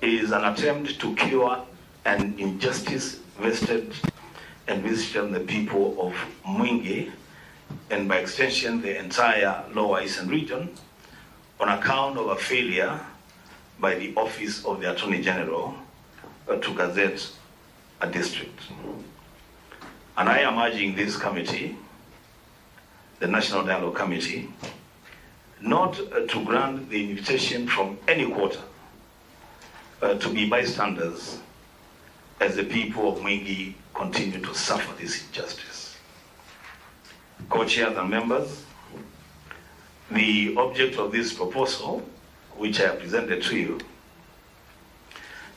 is an attempt to cure an injustice vested and visited on the people of Mwingi, and by extension the entire Lower Eastern region, on account of a failure by the Office of the Attorney General to gazette a district. And I am urging this committee, the National Dialogue Committee, not to grant the invitation from any quarter to be bystanders as the people of Mwingi continue to suffer this injustice. Co-chairs and members, the object of this proposal, which I have presented to you,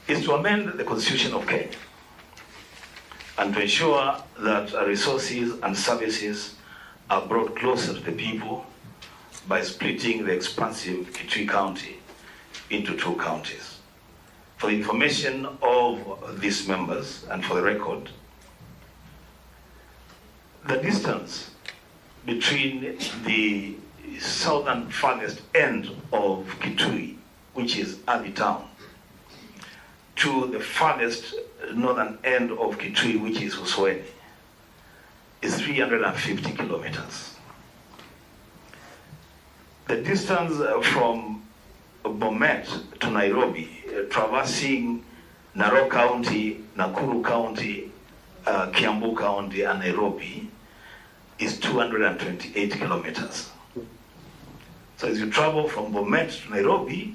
is to amend the Constitution of Kenya and to ensure that resources and services are brought closer to the people by splitting the expansive Kitui County into 2 counties. For the information of these members and for the record, the distance between the southern farthest end of Kitui, which is Athi Town, to the farthest northern end of Kitui, which is Usweni, is 350 kilometers. The distance from Bomet to Nairobi, traversing Narok County, Nakuru County, Kiambu County, and Nairobi, is 228 kilometers. So as you travel from Bomet to Nairobi,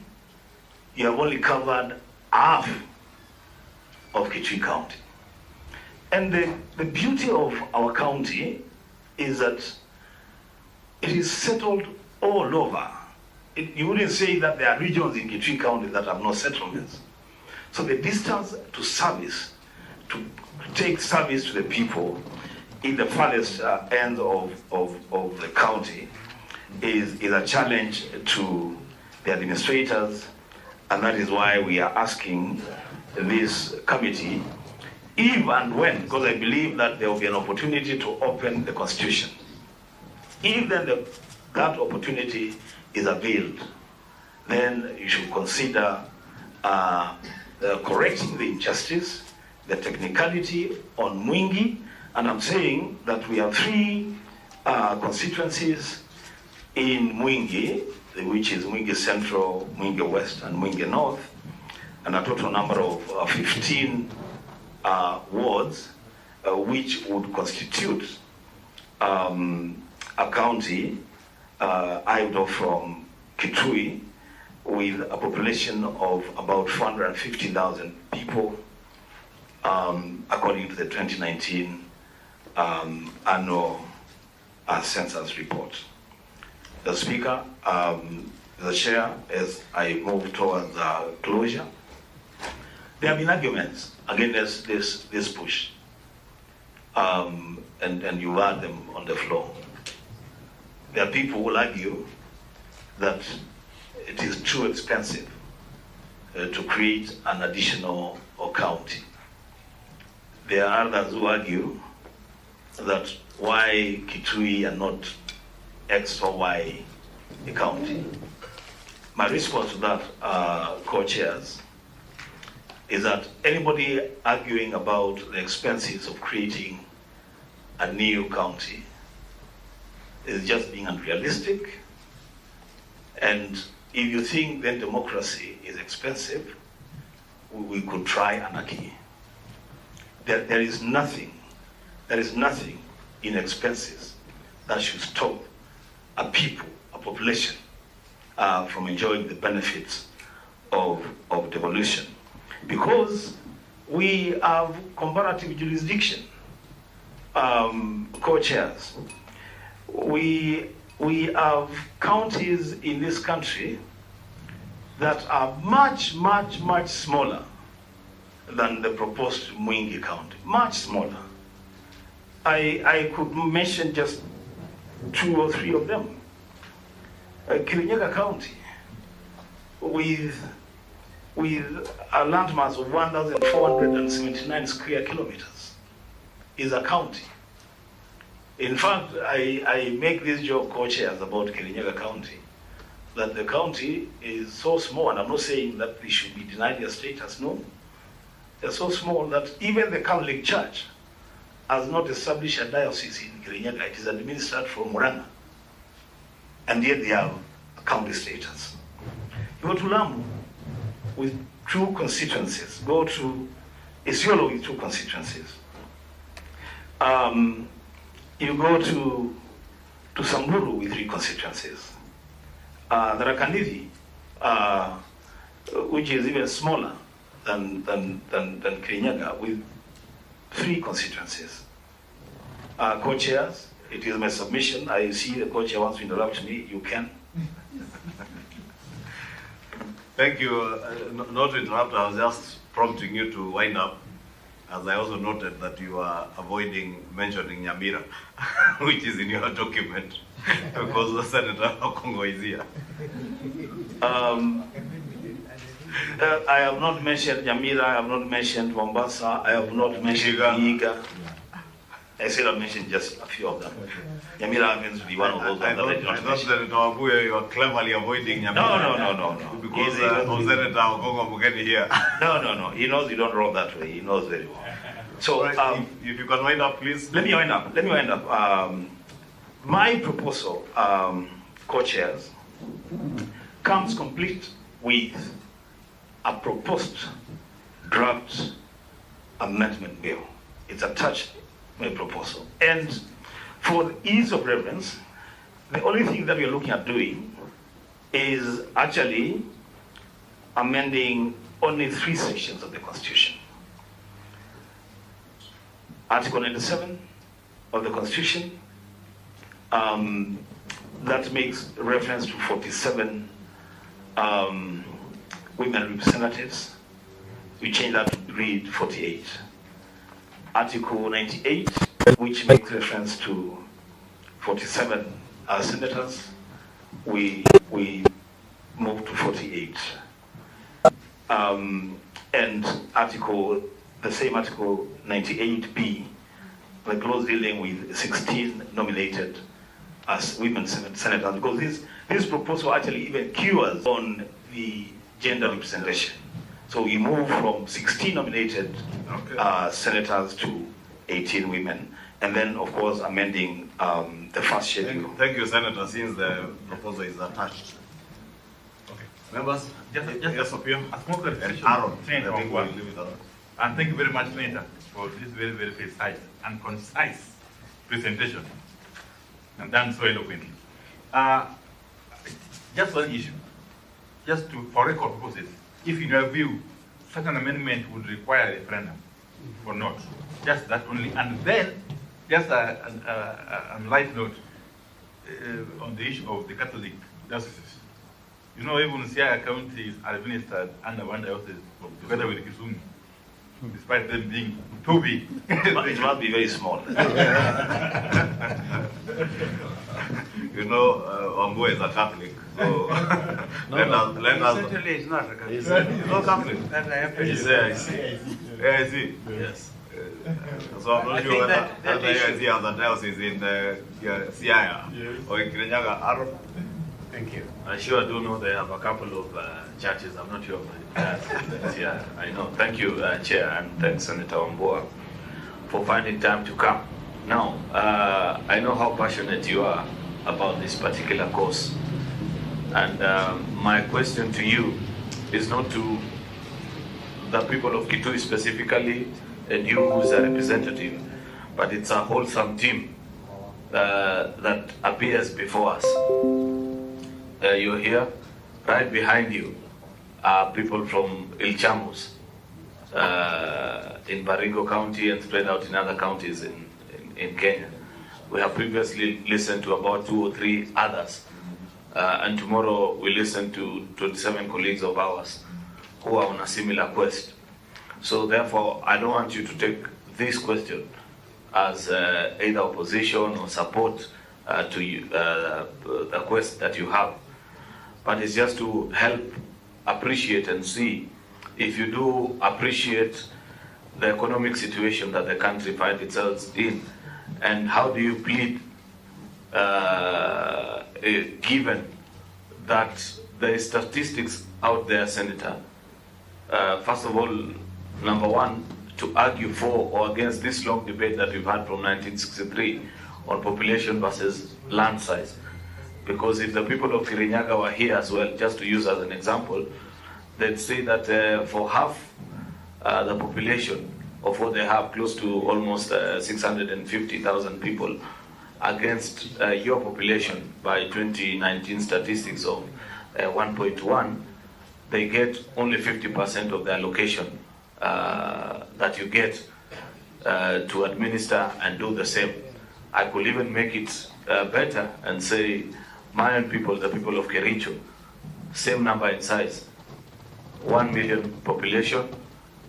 you have only covered half of Kitui County. And the beauty of our county is that it is settled all over. You wouldn't say that there are regions in Kitui County that have no settlements. So the distance to service, to take service to the people in the farthest end of the county is a challenge to the administrators, and that is why we are asking this committee, if and when, because I believe that there will be an opportunity to open the Constitution, if then that opportunity is availed, then you should consider correcting the injustice, the technicality on Mwingi. And I'm saying that we have 3 constituencies in Mwingi, which is Mwingi Central, Mwingi West, and Mwingi North, and a total number of 15 wards, which would constitute a county either from Kitui with a population of about 450,000 people, according to the 2019 annual census report. The Speaker, the Chair, as I move towards closure, there have been arguments against this push, and you heard them on the floor. There are people who will argue that it is too expensive to create an additional county. There are others who argue that why Kitui and not X or Y county. My response to that, co-chairs, is that anybody arguing about the expenses of creating a new county is just being unrealistic. And if you think then democracy is expensive, we could try anarchy. There is nothing in expenses that should stop a people, a population, from enjoying the benefits of devolution. Because we have comparative jurisdiction, co-chairs. We have counties in this country that are much, much, much smaller than the proposed Mwingi County, much smaller. I could mention just 2 or 3 of them. Kirinyaga County, with a landmass of 1,479 square kilometers, is a county. In fact, I make this joke, co-chairs, about Kirinyaga County, that the county is so small, and I'm not saying that they should be denied their status, no. They're so small that even the Catholic Church has not established a diocese in Kirinyaga. It is administered from Murang'a, and yet they have a county status. You go to Lamu with 2 constituencies, go to Isiolo with 2 constituencies. You go to Samburu with 3 constituencies. Tharaka-Nithi, which is even smaller than Kirinyaga, with 3 constituencies. Co-chairs, it is my submission. I see the co-chair wants to interrupt me. You can. Thank you. Not to interrupt, I was just prompting you to wind up, as I also noted that you are avoiding mentioning Nyamira, which is in your document, because the Senator Okongo is here. I have not mentioned Nyamira, I have not mentioned Mombasa, I have not mentioned Vihiga. I said I mentioned just a few of them. Nyamira happens to be one of those ones that I did not mention. Senator Wambua, you are cleverly avoiding Nyamira. No. Because of Senator Okongo Mugeni here. No. He knows you don't roll that way. He knows very well. So, right, if you can wind up, please. Let me wind up. My proposal, co-chairs, comes complete with a proposed draft amendment bill. It's attached to my proposal. And for the ease of reference, the only thing that we're looking at doing is actually amending only 3 sections of the Constitution. Article 97 of the Constitution, that makes reference to 47 women representatives. We change that to read 48. Article 98, which makes reference to 47 senators, we move to 48. And the same article 98B, the clause dealing with 16 nominated as women senators, because this proposal actually even cures on the gender representation. So we move from 16 nominated senators to 18 women, and then of course amending the first schedule. Thank you, Senator, since the proposal is attached. Okay. Members, just appear. A small clarification. Aaron, and thank you very much, Senator, for this very, very precise and concise presentation, and done so eloquently. Just one issue, for record purposes, if in your view, such an amendment would require a referendum or not, just that only. And then, just a light note on the issue of the Catholic dioceses. You know, even Siaya County is administered under one diocese together with Kisumu, despite them being too big. It must be very small. You know, Wambua is a Catholic, so let us. Certainly, he's not a Catholic. He's not Catholic. He's I see. Yes. So I'm not sure whether he has a diocese in Siaya or in Kirinyaga. Thank you. I sure do know they have a couple of churches. I'm not sure of that. Yeah, I know. Thank you, Chair, and thanks, Senator Wambua, for finding time to come. Now, I know how passionate you are about this particular cause. And my question to you is not to the people of Kitui specifically, and you who's a representative, but it's a wholesome team that appears before us. You're here. Right behind you are people from Ilchamus in Baringo County and spread out in other counties in Kenya. We have previously listened to about 2 or 3 others. And tomorrow we listen to 27 colleagues of ours who are on a similar quest. So therefore, I don't want you to take this question as either opposition or support to the quest that you have. But it's just to help appreciate and see if you do appreciate the economic situation that the country finds itself in, and how do you plead given that there is statistics out there, Senator. First of all, number one, to argue for or against this long debate that we've had from 1963 on population versus land size. Because if the people of Kirinyaga were here as well, just to use as an example, they'd say that for half the population of what they have, close to almost 650,000 people, against your population by 2019 statistics of 1.1, they get only 50% of the allocation that you get to administer and do the same. I could even make it better and say, my own people, the people of Kericho, same number in size, 1 million population,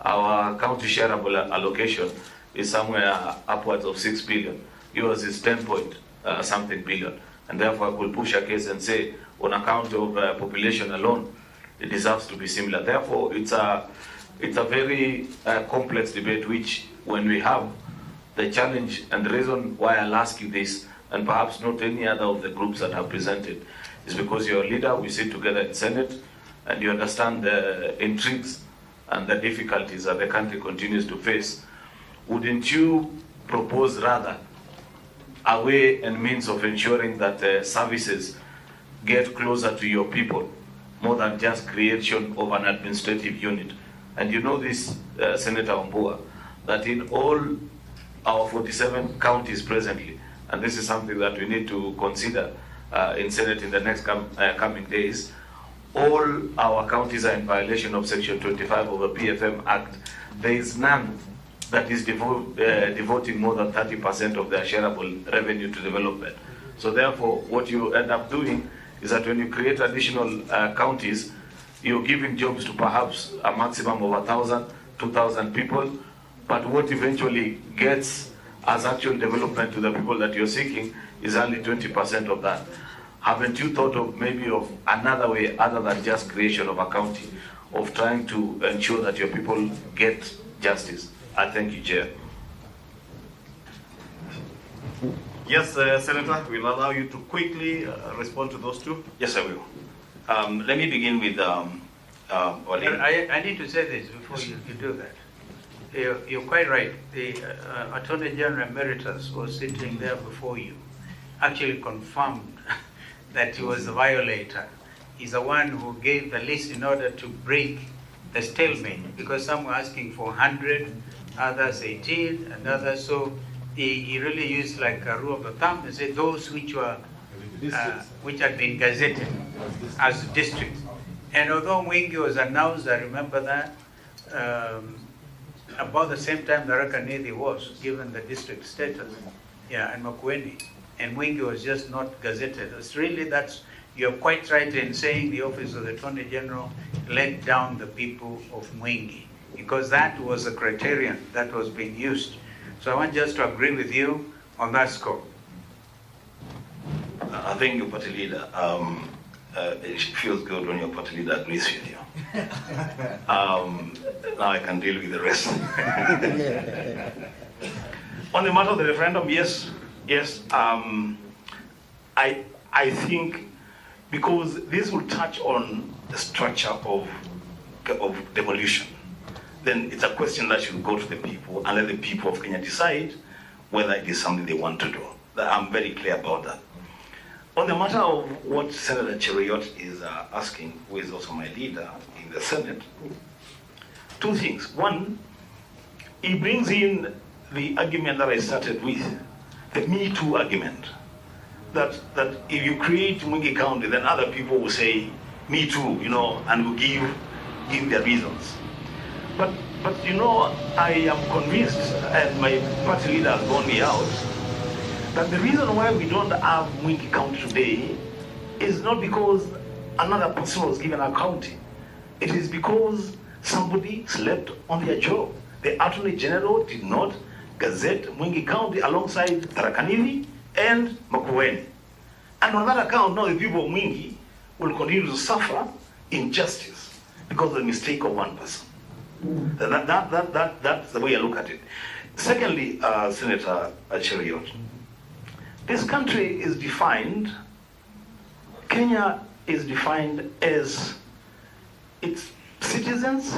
our county shareable allocation is somewhere upwards of 6 billion. Yours is 10 point something billion. And therefore I could push a case and say, on account of population alone, it deserves to be similar. Therefore, it's a very complex debate, which when we have the challenge, and the reason why I'll ask you this, and perhaps not any other of the groups that have presented, is because you're a leader, we sit together in Senate, and you understand the intrigues and the difficulties that the country continues to face. Wouldn't you propose rather a way and means of ensuring that services get closer to your people, more than just creation of an administrative unit? And you know this, Senator Wambua, that in all our 47 counties presently, and this is something that we need to consider in Senate in the next coming days, all our counties are in violation of Section 25 of the PFM Act. There is none that is devoting more than 30% of their shareable revenue to development. So therefore, what you end up doing is that when you create additional counties, you're giving jobs to perhaps a maximum of 1,000, 2,000 people, but what eventually gets as actual development to the people that you're seeking is only 20% of that. Haven't you thought of maybe of another way other than just creation of a county, of trying to ensure that your people get justice? I thank you, Chair. Yes, Senator, we'll allow you to quickly respond to those two. Yes, I will. Let me begin with I need to say this before you do that. You're quite right. The Attorney General Emeritus was sitting there before you, actually confirmed that he was the violator. He's the one who gave the list in order to break the stalemate, because some were asking for 100, others 18, and others. So he really used like a rule of the thumb and said those which were which had been gazetted as districts. And although Mwingi was announced, I remember that, about the same time Tharaka Nithi was given the district status, and Makueni, and Mwingi was just not gazetted. It's really, you're quite right in saying the office of the Attorney General let down the people of Mwingi, because that was the criterion that was being used. So I want just to agree with you on that score. I think your party leader, it feels good when your party leader agrees with you. Now I can deal with the rest. On the matter of the referendum, yes. I think because this will touch on the structure of devolution, then it's a question that should go to the people and let the people of Kenya decide whether it is something they want to do. I'm very clear about that. On the matter of what Senator Cheruiyot is asking, who is also my leader in the Senate, two things. One, he brings in the argument that I started with, the Me Too argument, that if you create Mwingi County, then other people will say, Me Too, and will give their reasons. But I am convinced, and my party leader has borne me out, that the reason why we don't have Mwingi County today is not because another person was given a county. It is because somebody slept on their job. The Attorney General did not gazette Mwingi County alongside Tharaka Nithi and Makueni. And on that account, now the people of Mwingi will continue to suffer injustice because of the mistake of one person. That's the way I look at it. Secondly, Senator Cheruiyot, this country is defined, Kenya is defined as its citizens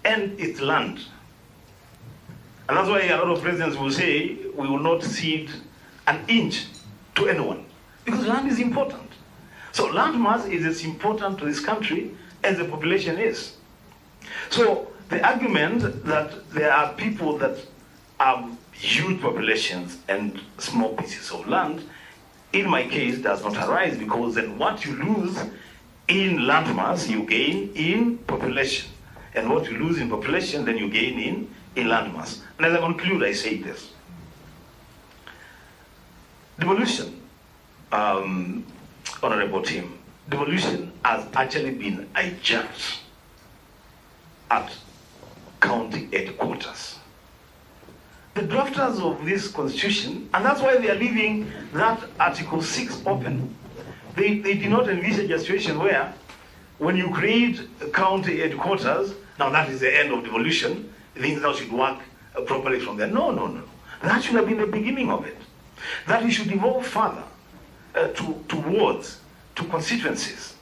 and its land. And that's why a lot of presidents will say, we will not cede an inch to anyone, because land is important. So land mass is as important to this country as the population is. So the argument that there are people that have huge populations and small pieces of land, in my case, does not arise, because then what you lose in landmass, you gain in population. And what you lose in population, then you gain in landmass. And as I conclude, I say this. Devolution, Honorable Team, devolution has actually been hijacked at county headquarters. The drafters of this constitution, and that's why they are leaving that Article 6 open. They did not envisage a situation where when you create a county headquarters, now that is the end of devolution, things now should work properly from there. No. That should have been the beginning of it. That we should evolve further to wards, to constituencies.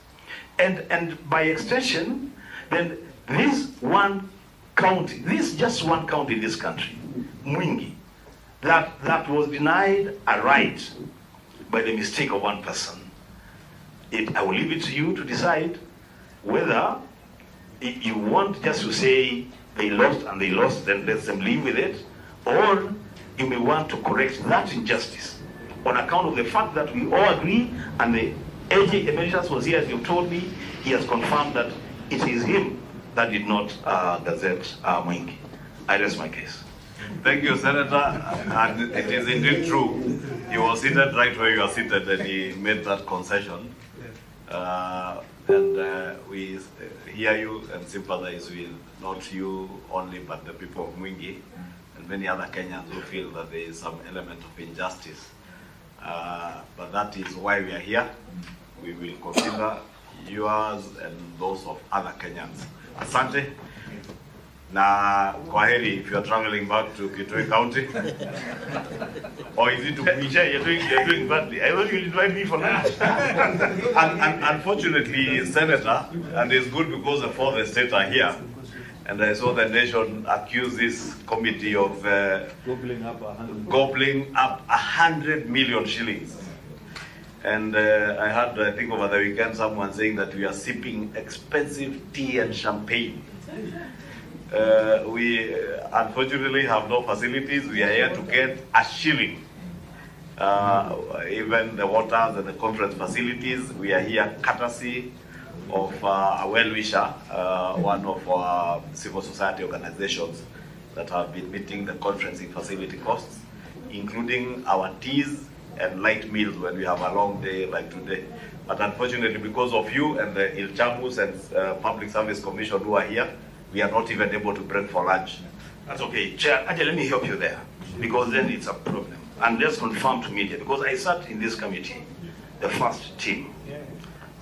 And by extension, then this one county, this just one county in this country, Mwingi, that was denied a right by the mistake of one person. I will leave it to you to decide whether you want just to say they lost and they lost, then let them live with it, or you may want to correct that injustice on account of the fact that we all agree, and the AJ Emeritus was here, as you told me, he has confirmed that it is him that did not gazette Mwingi. I rest my case. Thank you, Senator. And it is indeed true. He was seated right where you are seated, and he made that concession. We hear you and sympathize with not you only, but the people of Mwingi and many other Kenyans who feel that there is some element of injustice. But that is why we are here. We will consider yours and those of other Kenyans. Asante. Na kwaheri if you are traveling back to Kitui County. Or is it to Kuisha? You're doing badly. I thought you invite me for lunch. and unfortunately, Senator, and it's good because the fourth estate are here, and I saw the nation accuse this committee of gobbling up 100 million shillings. And I heard, I think over the weekend, someone saying that we are sipping expensive tea and champagne. We unfortunately have no facilities. We are here to get a shilling. Even the waters and the conference facilities, we are here courtesy of a well-wisher, one of our civil society organizations that have been meeting the conferencing facility costs, including our teas and light meals when we have a long day like today. But unfortunately, because of you and the Ilchamus and Public Service Commission who are here, we are not even able to break for lunch. That's okay. Chair, actually, let me help you there, because then it's a problem. And let's confirm to media, because I sat in this committee, the first team.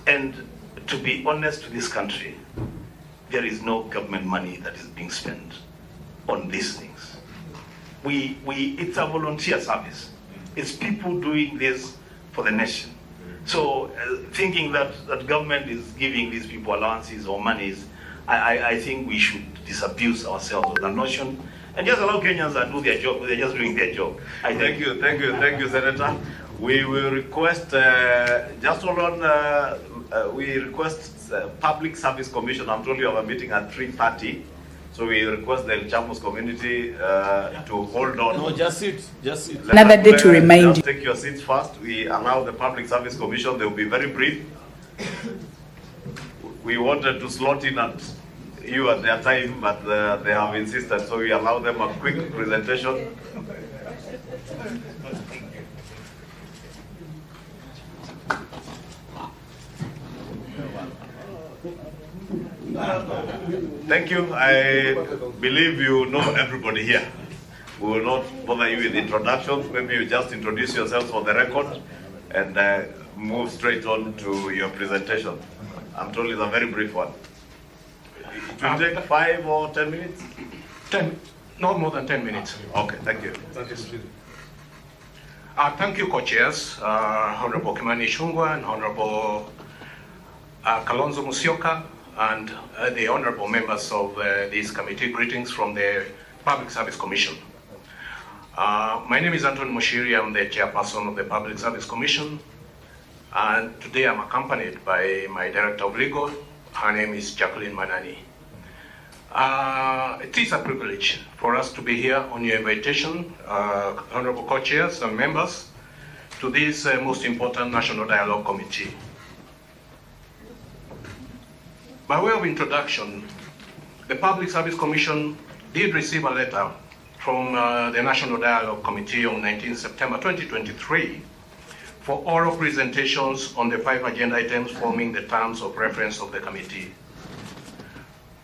And to be honest to this country, there is no government money that is being spent on these things. It's a volunteer service. It's people doing this for the nation. So thinking that government is giving these people allowances or monies, I think we should disabuse ourselves of that notion and just allow Kenyans to do their job. They're just doing their job. Thank you, Senator. We will request, just hold on, we request Public Service Commission. I'm told you have a meeting at 3:30. So we request the Chamus community to hold on. No, just sit. Another day to remind you. Take your seats first. We allow the Public Service Commission. They will be very brief. We wanted to slot in at you at their time, but they have insisted, so we allow them a quick presentation. Thank you. I believe you know everybody here. We will not bother you with introductions. Maybe you just introduce yourselves for the record and move straight on to your presentation. I'm told it's a very brief one. It will take 5 or 10 minutes? 10, not more than 10 minutes. Okay, thank you. Thank you, co-chairs, Honorable Kimani Ichung'wah and Honorable Kalonzo Musyoka, and the honorable members of this committee. Greetings from the Public Service Commission. My name is Anton Mushiri. I'm the chairperson of the Public Service Commission. And today I'm accompanied by my Director of Legal. Her name is Jacqueline Manani. It is a privilege for us to be here on your invitation, honorable co-chairs and members, to this most important National Dialogue Committee. By way of introduction, the Public Service Commission did receive a letter from the National Dialogue Committee on 19 September 2023 for oral presentations on the 5 agenda items forming the terms of reference of the committee.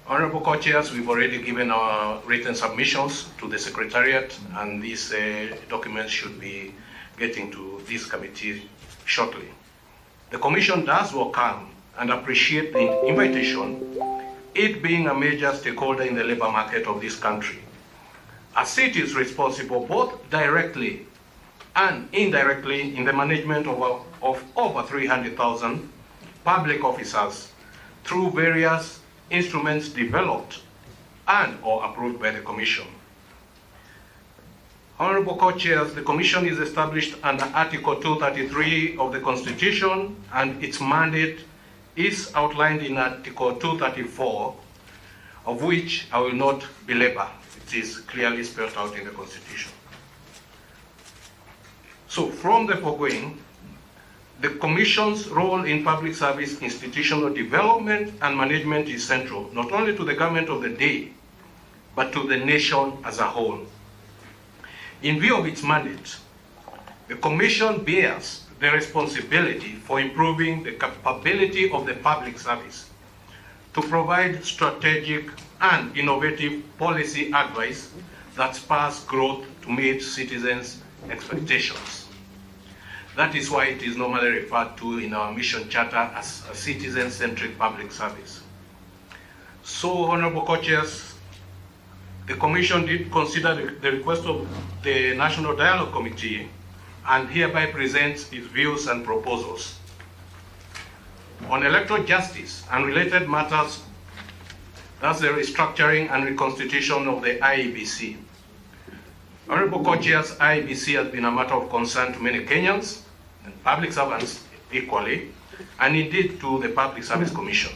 Honorable Co-Chairs, we've already given our written submissions to the Secretariat, and these documents should be getting to this committee shortly. The Commission does welcome and appreciate the invitation, it being a major stakeholder in the labor market of this country, as it is responsible both directly and indirectly in the management of over 300,000 public officers through various instruments developed and or approved by the Commission. Honorable Co-Chairs, the Commission is established under Article 233 of the Constitution, and its mandate is outlined in Article 234, of which I will not belabor. It is clearly spelled out in the Constitution. So from the foregoing, the Commission's role in public service institutional development and management is central, not only to the government of the day, but to the nation as a whole. In view of its mandate, the Commission bears the responsibility for improving the capability of the public service to provide strategic and innovative policy advice that spurs growth to meet citizens' expectations. That is why it is normally referred to in our mission charter as a citizen-centric public service. So, Honorable Co-Chairs, the Commission did consider the request of the National Dialogue Committee and hereby presents its views and proposals. On electoral justice and related matters, that's the restructuring and reconstitution of the IEBC. Honorable Co-Chairs, IEBC has been a matter of concern to many Kenyans and public servants equally, and indeed to the Public Service Commission.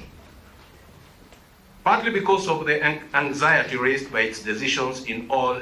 Partly because of the anxiety raised by its decisions in all